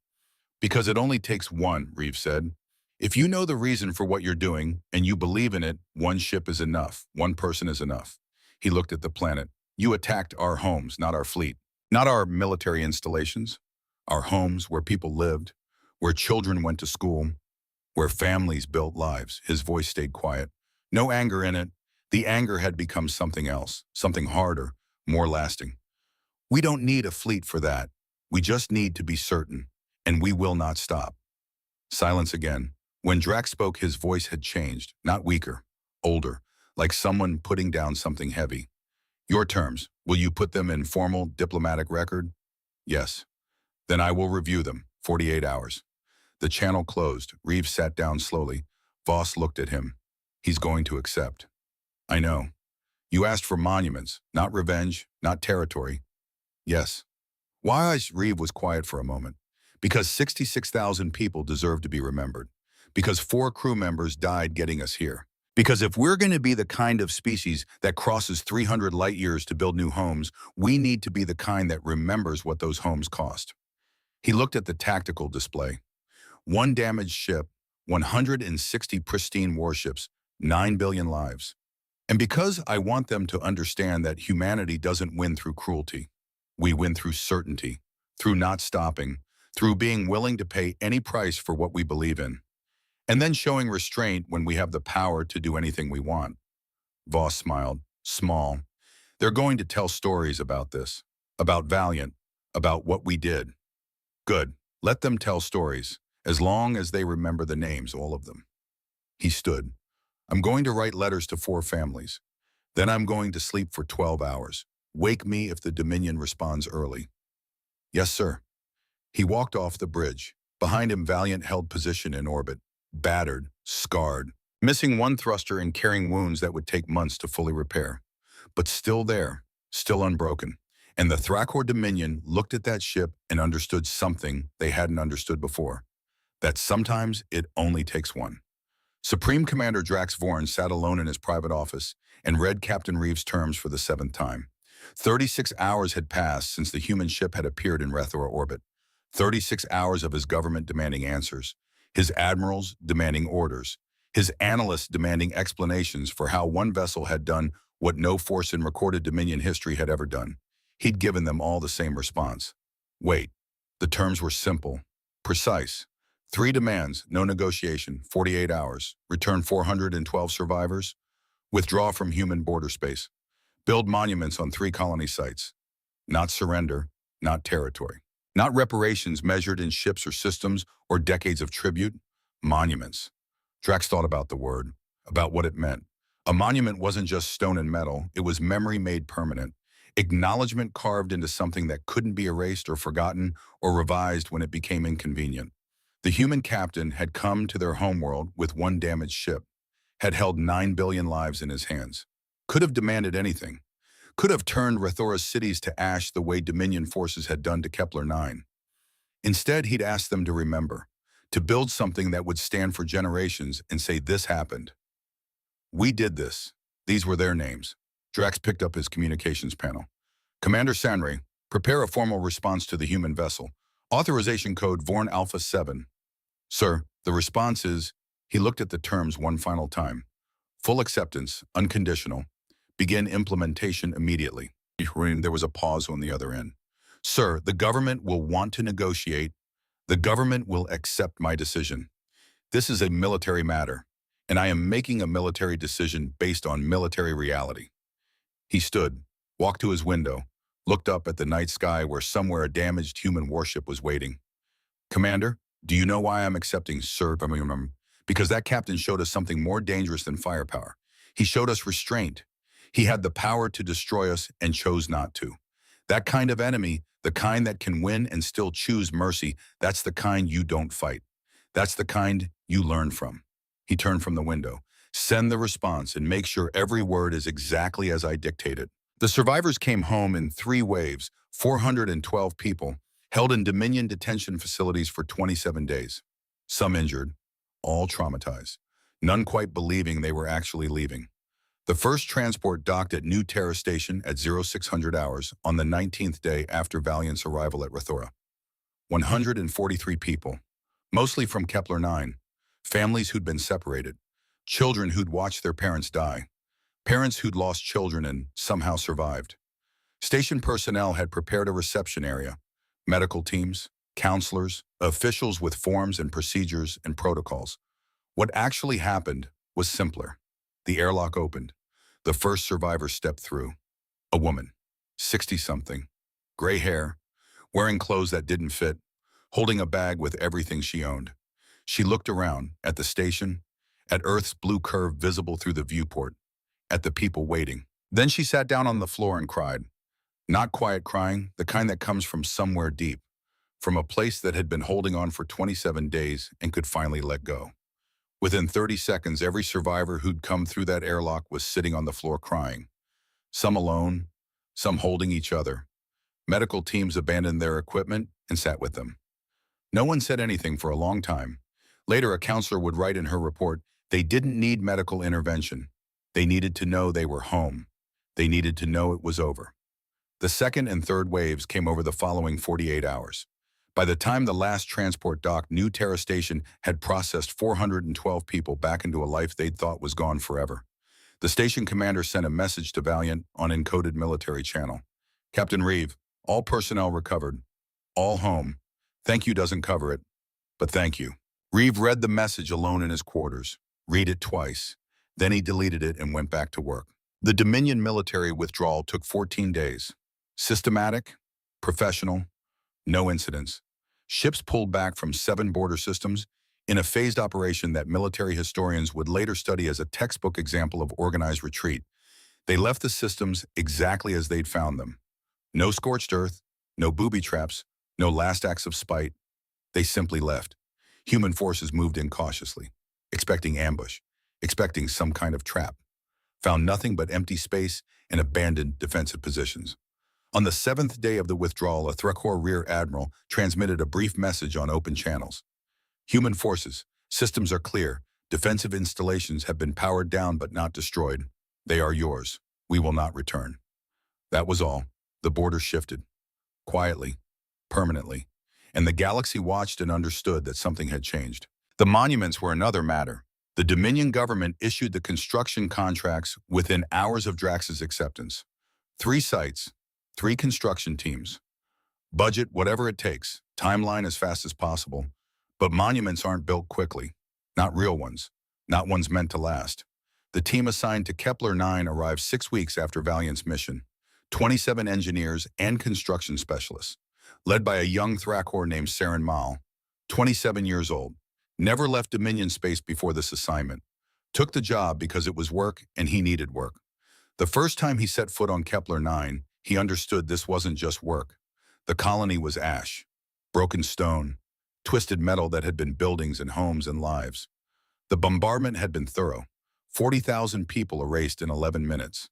Because it only takes one, Reeve said. If you know the reason for what you're doing and you believe in it, one ship is enough. One person is enough. He looked at the planet. You attacked our homes, not our fleet. Not our military installations. Our homes where people lived, where children went to school, where families built lives. His voice stayed quiet. No anger in it. The anger had become something else, something harder, more lasting. We don't need a fleet for that. We just need to be certain, and we will not stop. Silence again. When Drax spoke, his voice had changed, not weaker, older, like someone putting down something heavy. Your terms, will you put them in formal diplomatic record? Yes. Then I will review them, 48 hours. The channel closed. Reeves sat down slowly. Voss looked at him. He's going to accept. I know. You asked for monuments, not revenge, not territory. Yes. Why? Reeve was quiet for a moment. Because 66,000 people deserve to be remembered. Because 4 crew members died getting us here. Because if we're going to be the kind of species that crosses 300 light years to build new homes, we need to be the kind that remembers what those homes cost. He looked at the tactical display. 1 damaged ship, 160 pristine warships, 9 billion lives. And because I want them to understand that humanity doesn't win through cruelty. We win through certainty, through not stopping, through being willing to pay any price for what we believe in. And then showing restraint when we have the power to do anything we want. Voss smiled, small. They're going to tell stories about this, about Valiant, about what we did. Good, let them tell stories, as long as they remember the names, all of them. He stood. I'm going to write letters to 4 families. Then I'm going to sleep for 12 hours. Wake me if the Dominion responds early. Yes, sir. He walked off the bridge. Behind him, Valiant held position in orbit. Battered, scarred, missing 1 thruster and carrying wounds that would take months to fully repair. But still there, still unbroken. And the Thrakor Dominion looked at that ship and understood something they hadn't understood before. That sometimes it only takes one. Supreme Commander Drax Vorn sat alone in his private office and read Captain Reeves' terms for the 7th time. 36 hours had passed since the human ship had appeared in Rethor orbit. 36 hours of his government demanding answers. His admirals demanding orders, his analysts demanding explanations for how one vessel had done what no force in recorded Dominion history had ever done. He'd given them all the same response. Wait. The terms were simple, precise. 3 demands, no negotiation, 48 hours, return 412 survivors, withdraw from human border space, build monuments on 3 colony sites, not surrender, not territory. Not reparations measured in ships or systems or decades of tribute, monuments. Drax thought about the word, about what it meant. A monument wasn't just stone and metal, it was memory made permanent. Acknowledgement carved into something that couldn't be erased or forgotten or revised when it became inconvenient. The human captain had come to their homeworld with 1 damaged ship, had held 9 billion lives in his hands, could have demanded anything, could have turned Rathora's cities to ash the way Dominion forces had done to Kepler-9. Instead, he'd asked them to remember, to build something that would stand for generations and say this happened. We did this. These were their names. Drax picked up his communications panel. Commander Sanray, prepare a formal response to the human vessel. Authorization code Vorn Alpha 7. Sir, the response is, he looked at the terms one final time. Full acceptance, unconditional. Begin implementation immediately. There was a pause on the other end. Sir, the government will want to negotiate. The government will accept my decision. This is a military matter, and I am making a military decision based on military reality. He stood, walked to his window, looked up at the night sky where somewhere a damaged human warship was waiting. Commander, do you know why I'm accepting, sir? Because that captain showed us something more dangerous than firepower. He showed us restraint. He had the power to destroy us and chose not to. That kind of enemy, the kind that can win and still choose mercy, that's the kind you don't fight. That's the kind you learn from. He turned from the window. Send the response and make sure every word is exactly as I dictated. The survivors came home in 3 waves, 412 people, held in Dominion detention facilities for 27 days. Some injured, all traumatized, none quite believing they were actually leaving. The first transport docked at New Terra Station at 0600 hours on the 19th day after Valiant's arrival at Rathora. 143 people, mostly from Kepler-9, families who'd been separated, children who'd watched their parents die, parents who'd lost children and somehow survived. Station personnel had prepared a reception area, medical teams, counselors, officials with forms and procedures and protocols. What actually happened was simpler. The airlock opened. The first survivor stepped through. A woman, 60-something, gray hair, wearing clothes that didn't fit, holding a bag with everything she owned. She looked around, at the station, at Earth's blue curve visible through the viewport, at the people waiting. Then she sat down on the floor and cried. Not quiet crying, the kind that comes from somewhere deep, from a place that had been holding on for 27 days and could finally let go. Within 30 seconds, every survivor who'd come through that airlock was sitting on the floor crying. Some alone, some holding each other. Medical teams abandoned their equipment and sat with them. No one said anything for a long time. Later, a counselor would write in her report, they didn't need medical intervention. They needed to know they were home. They needed to know it was over. The second and third waves came over the following 48 hours. By the time the last transport docked, New Terra Station had processed 412 people back into a life they'd thought was gone forever. The station commander sent a message to Valiant on encoded military channel. Captain Reeve, all personnel recovered. All home. Thank you doesn't cover it, but thank you. Reeve read the message alone in his quarters. Read it twice. Then he deleted it and went back to work. The Dominion military withdrawal took 14 days. Systematic, professional, no incidents. Ships pulled back from 7 border systems in a phased operation that military historians would later study as a textbook example of organized retreat. They left the systems exactly as they'd found them. No scorched earth, no booby traps, no last acts of spite. They simply left. Human forces moved in cautiously, expecting ambush, expecting some kind of trap. Found nothing but empty space and abandoned defensive positions. On the 7th day of the withdrawal, a Threkor Rear Admiral transmitted a brief message on open channels. Human forces, systems are clear. Defensive installations have been powered down but not destroyed. They are yours. We will not return. That was all. The border shifted. Quietly. Permanently. And the galaxy watched and understood that something had changed. The monuments were another matter. The Dominion government issued the construction contracts within hours of Drax's acceptance. 3 sites. 3 construction teams. Budget whatever it takes. Timeline as fast as possible. But monuments aren't built quickly. Not real ones. Not ones meant to last. The team assigned to Kepler-9 arrived 6 weeks after Valiant's mission. 27 engineers and construction specialists, led by a young Thrakor named Saren Mal, 27 years old. Never left Dominion space before this assignment. Took the job because it was work and he needed work. The first time he set foot on Kepler-9, he understood this wasn't just work. The colony was ash, broken stone, twisted metal that had been buildings and homes and lives. The bombardment had been thorough. 40,000 people erased in 11 minutes.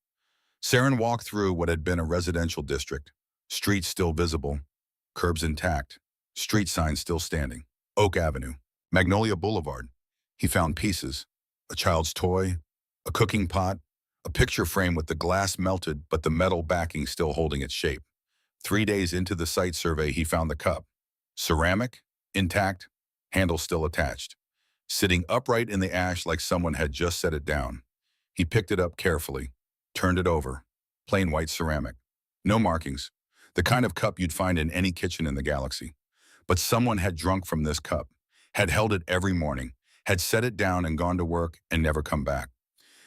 Saren walked through what had been a residential district. Streets still visible, curbs intact, street signs still standing. Oak Avenue, Magnolia Boulevard. He found pieces, a child's toy, a cooking pot, a picture frame with the glass melted but the metal backing still holding its shape. 3 days into the site survey, he found the cup. Ceramic, intact, handle still attached, sitting upright in the ash like someone had just set it down. He picked it up carefully, turned it over. Plain white ceramic. No markings. The kind of cup you'd find in any kitchen in the galaxy. But someone had drunk from this cup, had held it every morning, had set it down and gone to work and never come back.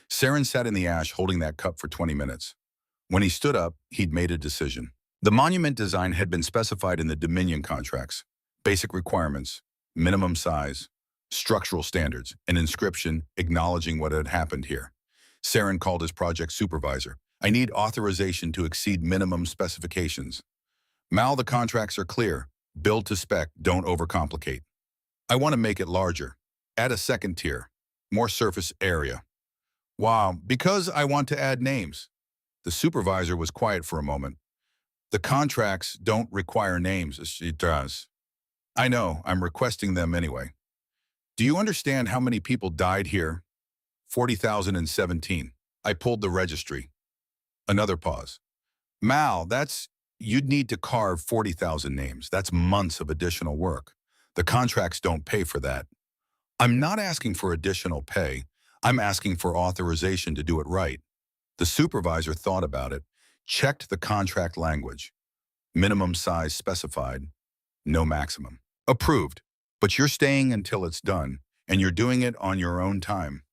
Saren sat in the ash holding that cup for 20 minutes. When he stood up, he'd made a decision. The monument design had been specified in the Dominion contracts. Basic requirements, minimum size, structural standards, an inscription acknowledging what had happened here. Saren called his project supervisor. I need authorization to exceed minimum specifications. Mal, the contracts are clear. Build to spec, don't overcomplicate. I want to make it larger. Add a second tier. More surface area. Wow, because I want to add names. The supervisor was quiet for a moment. The contracts don't require names, it does. I know, I'm requesting them anyway. Do you understand how many people died here? 40,017. I pulled the registry. Another pause. Mal, you'd need to carve 40,000 names. That's months of additional work. The contracts don't pay for that. I'm not asking for additional pay. I'm asking for authorization to do it right. The supervisor thought about it, checked the contract language. Minimum size specified, no maximum. Approved, but you're staying until it's done, and you're doing it on your own time.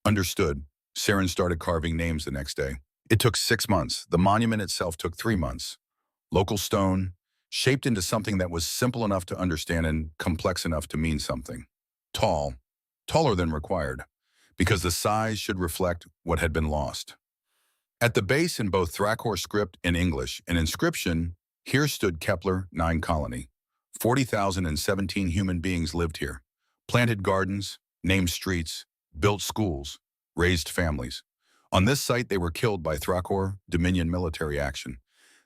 Understood. Saren started carving names the next day. It took 6 months. The monument itself took 3 months. Local stone, shaped into something that was simple enough to understand and complex enough to mean something. Tall, taller than required, because the size should reflect what had been lost. At the base in both Thrakor script and English, an inscription, here stood Kepler 9 colony. 40,017 human beings lived here, planted gardens, named streets, built schools, raised families. On this site, they were killed by Thrakor Dominion military action.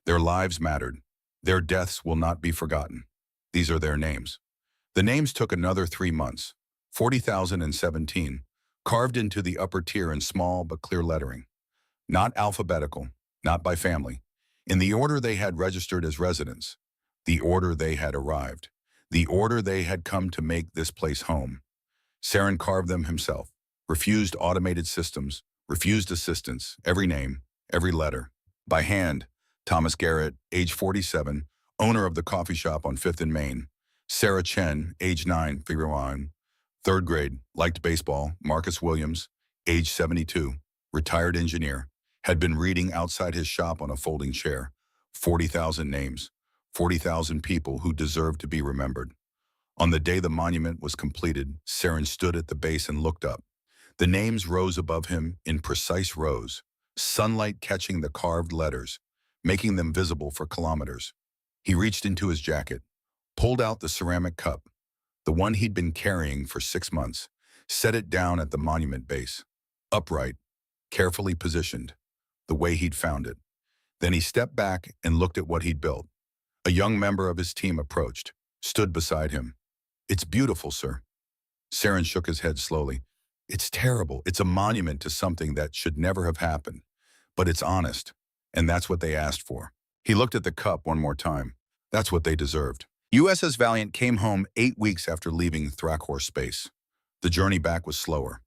Their lives mattered. Their deaths will not be forgotten. These are their names. The names took another 3 months. 40,017, carved into the upper tier in small but clear lettering. Not alphabetical, not by family. In the order they had registered as residents. The order they had arrived. The order they had come to make this place home. Saren carved them himself. Refused automated systems, refused assistance, every name, every letter. By hand, Thomas Garrett, age 47, owner of the coffee shop on 5th and Main. Sarah Chen, age 9, figure 1, 3rd grade, liked baseball. Marcus Williams, age 72, retired engineer, had been reading outside his shop on a folding chair. 40,000 names, 40,000 people who deserved to be remembered. On the day the monument was completed, Saren stood at the base and looked up. The names rose above him in precise rows, sunlight catching the carved letters, making them visible for kilometers. He reached into his jacket, pulled out the ceramic cup, the one he'd been carrying for 6 months, set it down at the monument base, upright, carefully positioned, the way he'd found it. Then he stepped back and looked at what he'd built. A young member of his team approached, stood beside him. It's beautiful, sir. Saren shook his head slowly. It's terrible. It's a monument to something that should never have happened. But it's honest, and that's what they asked for. He looked at the cup one more time. That's what they deserved. USS Valiant came home 8 weeks after leaving Thrakor space. The journey back was slower.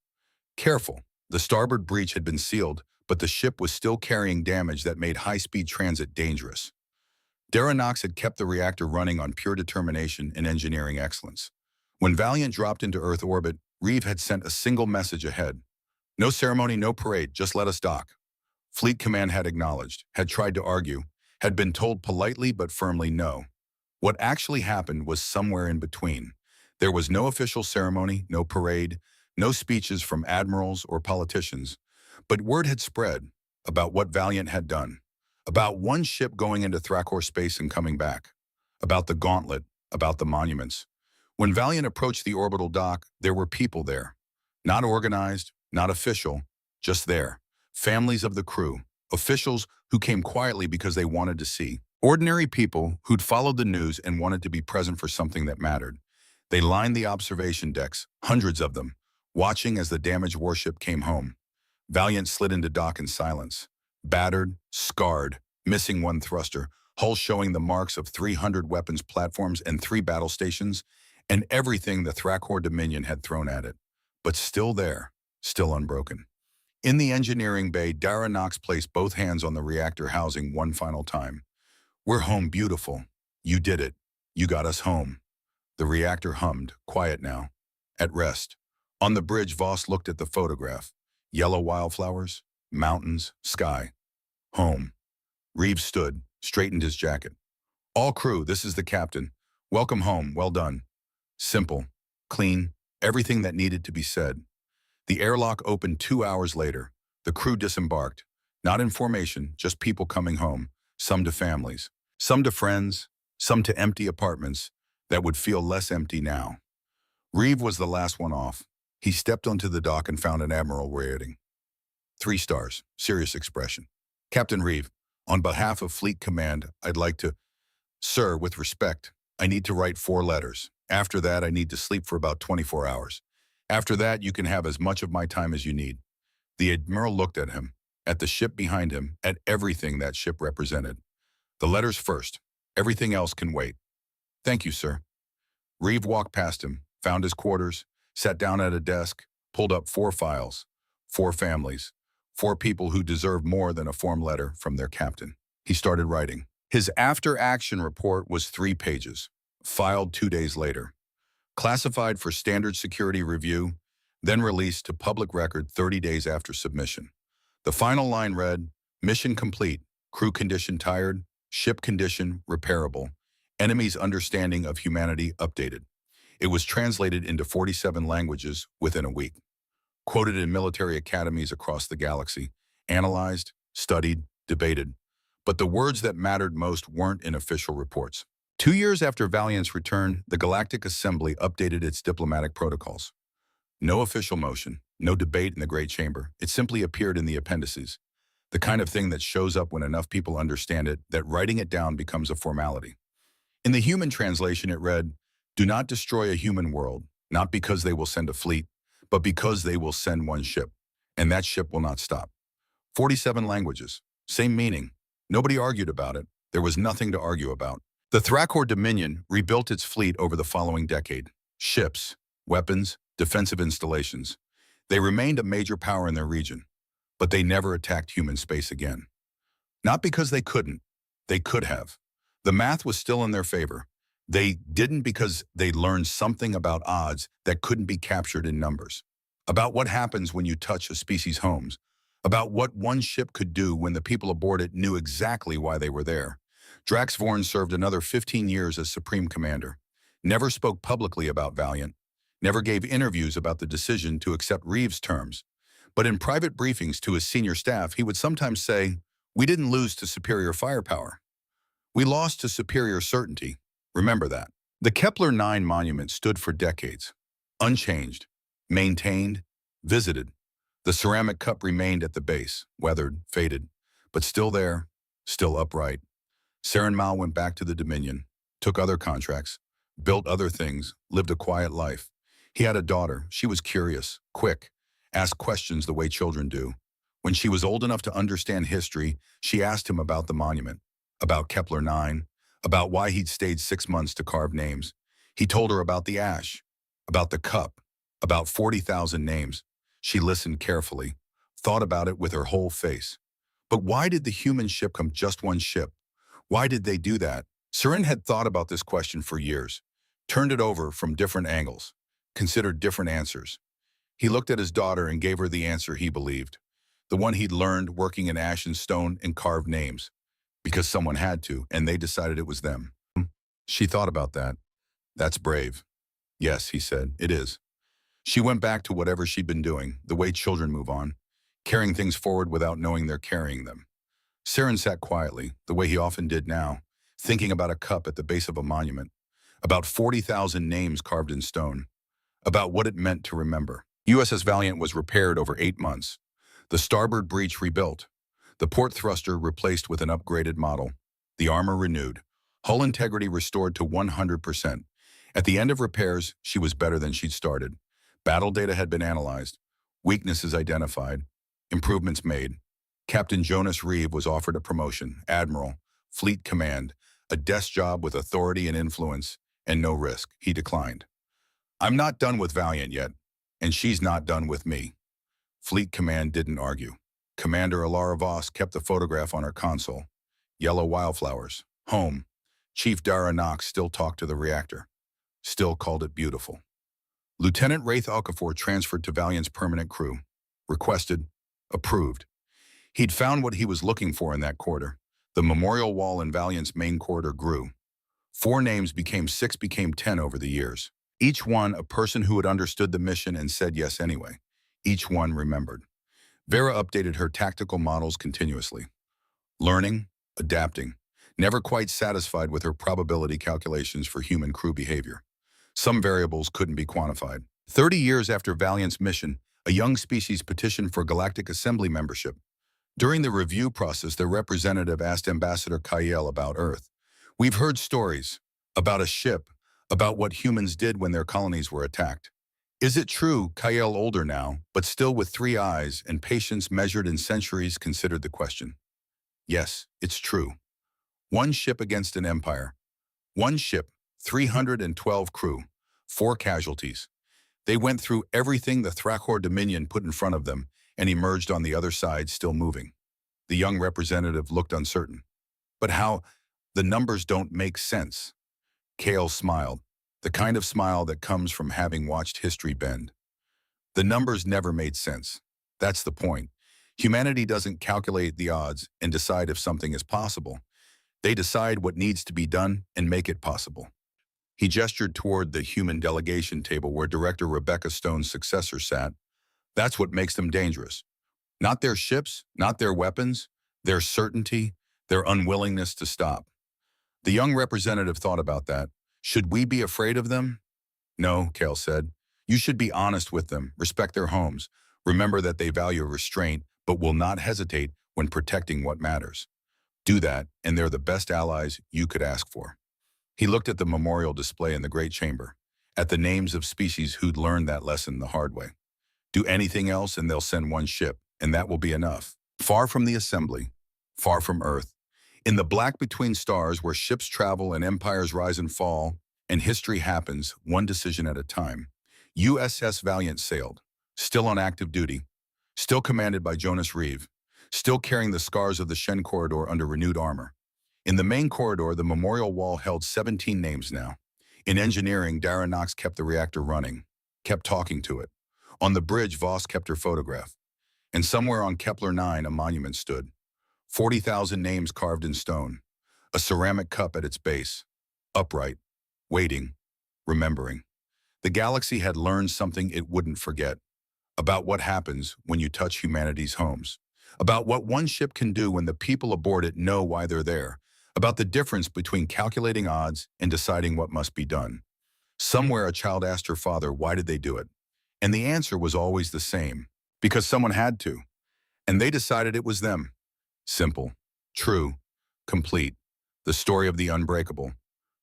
Careful. The starboard breach had been sealed, but the ship was still carrying damage that made high-speed transit dangerous. Darren Knox had kept the reactor running on pure determination and engineering excellence. When Valiant dropped into Earth orbit, Reeve had sent a single message ahead. No ceremony, no parade, just let us dock. Fleet Command had acknowledged, had tried to argue, had been told politely but firmly no. What actually happened was somewhere in between. There was no official ceremony, no parade, no speeches from admirals or politicians, but word had spread about what Valiant had done, about one ship going into Thrakor space and coming back, about the gauntlet, about the monuments. When Valiant approached the orbital dock, there were people there. Not organized, not official, just there. Families of the crew, Officials who came quietly because they wanted to see. Ordinary people who'd followed the news and wanted to be present for something that mattered. They lined the observation decks, hundreds of them, watching as the damaged warship came home. Valiant slid into dock in silence. Battered, scarred, missing one thruster, hull showing the marks of 300 weapons platforms and 3 battle stations, and everything the Thrakor Dominion had thrown at it. But still there, still unbroken. In the engineering bay, Dara Knox placed both hands on the reactor housing one final time. "We're home, beautiful. You did it. You got us home." The reactor hummed, quiet now, at rest. On the bridge, Voss looked at the photograph. Yellow wildflowers, mountains, sky. Home. Reeves stood, straightened his jacket. "All crew, this is the captain. Welcome home, well done." Simple, clean, everything that needed to be said. The airlock opened 2 hours later. The crew disembarked. Not in formation, just people coming home, some to families, some to friends, some to empty apartments that would feel less empty now. Reeve was the last one off. He stepped onto the dock and found an admiral waiting. 3 stars, serious expression. "Captain Reeve, on behalf of Fleet Command, I'd like to..." "Sir, with respect, I need to write 4 letters. After that, I need to sleep for about 24 hours. After that, you can have as much of my time as you need." The admiral looked at him, at the ship behind him, at everything that ship represented. "The letters first. Everything else can wait." "Thank you, sir." Reeve walked past him, found his quarters, sat down at a desk, pulled up 4 files, 4 families, 4 people who deserved more than a form letter from their captain. He started writing. His after-action report was 3 pages, filed 2 days later. Classified for standard security review, then released to public record 30 days after submission. The final line read, "Mission complete, crew condition tired, ship condition repairable, enemy's understanding of humanity updated." It was translated into 47 languages within a week. Quoted in military academies across the galaxy, analyzed, studied, debated. But the words that mattered most weren't in official reports. 2 years after Valiant's return, the Galactic Assembly updated its diplomatic protocols. No official motion, no debate in the Great Chamber. It simply appeared in the appendices. The kind of thing that shows up when enough people understand it, that writing it down becomes a formality. In the human translation, it read, "Do not destroy a human world, not because they will send a fleet, but because they will send one ship, and that ship will not stop." 47 languages, same meaning. Nobody argued about it. There was nothing to argue about. The Thrakor Dominion rebuilt its fleet over the following decade. Ships, weapons, defensive installations. They remained a major power in their region, but they never attacked human space again. Not because they couldn't. They could have. The math was still in their favor. They didn't because they learned something about odds that couldn't be captured in numbers. About what happens when you touch a species' homes. About what one ship could do when the people aboard it knew exactly why they were there. Drax Vorn served another 15 years as Supreme Commander. Never spoke publicly about Valiant. Never gave interviews about the decision to accept Reeves' terms. But in private briefings to his senior staff, he would sometimes say, "We didn't lose to superior firepower. We lost to superior certainty. Remember that." The Kepler 9 monument stood for decades. Unchanged, maintained, visited. The ceramic cup remained at the base, weathered, faded, but still there, still upright. Saren Mal went back to the Dominion, took other contracts, built other things, lived a quiet life. He had a daughter. She was curious, quick, asked questions the way children do. When she was old enough to understand history, she asked him about the monument, about Kepler 9, about why he'd stayed 6 months to carve names. He told her about the ash, about the cup, about 40,000 names. She listened carefully, thought about it with her whole face. But why did the human ship come just one ship? Why did they do that? Saren had thought about this question for years, turned it over from different angles, considered different answers. He looked at his daughter and gave her the answer he believed, the one he'd learned working in ash and stone and carved names, because someone had to, and they decided it was them. She thought about that. "That's brave." "Yes," he said, "it is." She went back to whatever she'd been doing, the way children move on, carrying things forward without knowing they're carrying them. Saren sat quietly, the way he often did now, thinking about a cup at the base of a monument, about 40,000 names carved in stone, about what it meant to remember. USS Valiant was repaired over 8 months. The starboard breach rebuilt. The port thruster replaced with an upgraded model. The armor renewed. Hull integrity restored to 100%. At the end of repairs, she was better than she'd started. Battle data had been analyzed. Weaknesses identified. Improvements made. Captain Jonas Reeve was offered a promotion, Admiral, Fleet Command, a desk job with authority and influence, and no risk. He declined. I'm not done with Valiant yet, and she's not done with me. Fleet Command didn't argue. Commander Alara Voss kept the photograph on her console. Yellow wildflowers. Home. Chief Dara Knox still talked to the reactor. Still called it beautiful. Lieutenant Wraith Okafor transferred to Valiant's permanent crew. Requested. Approved. He'd found what he was looking for in that corridor. The memorial wall in Valiant's main corridor grew. 4 names became 6, became 10 over the years. Each one a person who had understood the mission and said yes anyway. Each one remembered. Vera updated her tactical models continuously. Learning, adapting, never quite satisfied with her probability calculations for human crew behavior. Some variables couldn't be quantified. 30 years after Valiant's mission, a young species petitioned for Galactic Assembly membership. During the review process, their representative asked Ambassador Kyle about Earth. We've heard stories about a ship, about what humans did when their colonies were attacked. Is it true? Kyle, older now, but still with 3 eyes and patience measured in centuries, considered the question. Yes, it's true. 1 ship against an empire. 1 ship, 312 crew, 4 casualties. They went through everything the Thrakor Dominion put in front of them and emerged on the other side still moving. The young representative looked uncertain. But how? The numbers don't make sense. Kale smiled, the kind of smile that comes from having watched history bend. The numbers never made sense. That's the point. Humanity doesn't calculate the odds and decide if something is possible. They decide what needs to be done and make it possible. He gestured toward the human delegation table where Director Rebecca Stone's successor sat. That's what makes them dangerous. Not their ships, not their weapons, their certainty, their unwillingness to stop. The young representative thought about that. Should we be afraid of them? No, Kale said. You should be honest with them, respect their homes. Remember that they value restraint, but will not hesitate when protecting what matters. Do that, and they're the best allies you could ask for. He looked at the memorial display in the Great Chamber, at the names of species who'd learned that lesson the hard way. Do anything else and they'll send 1 ship, and that will be enough. Far from the assembly, far from Earth, in the black between stars where ships travel and empires rise and fall, and history happens, 1 decision at a time, USS Valiant sailed, still on active duty, still commanded by Jonas Reeve, still carrying the scars of the Shen corridor under renewed armor. In the main corridor, the memorial wall held 17 names now. In engineering, Dara Knox kept the reactor running, kept talking to it. On the bridge, Voss kept her photograph. And somewhere on Kepler 9, a monument stood. 40,000 names carved in stone. A ceramic cup at its base. Upright. Waiting. Remembering. The galaxy had learned something it wouldn't forget. About what happens when you touch humanity's homes. About what 1 ship can do when the people aboard it know why they're there. About the difference between calculating odds and deciding what must be done. Somewhere a child asked her father, why did they do it? And the answer was always the same. Because someone had to. And they decided it was them. Simple. True. Complete. The story of the unbreakable.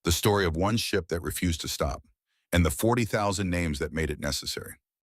The story of 1 ship that refused to stop. And the 40,000 names that made it necessary.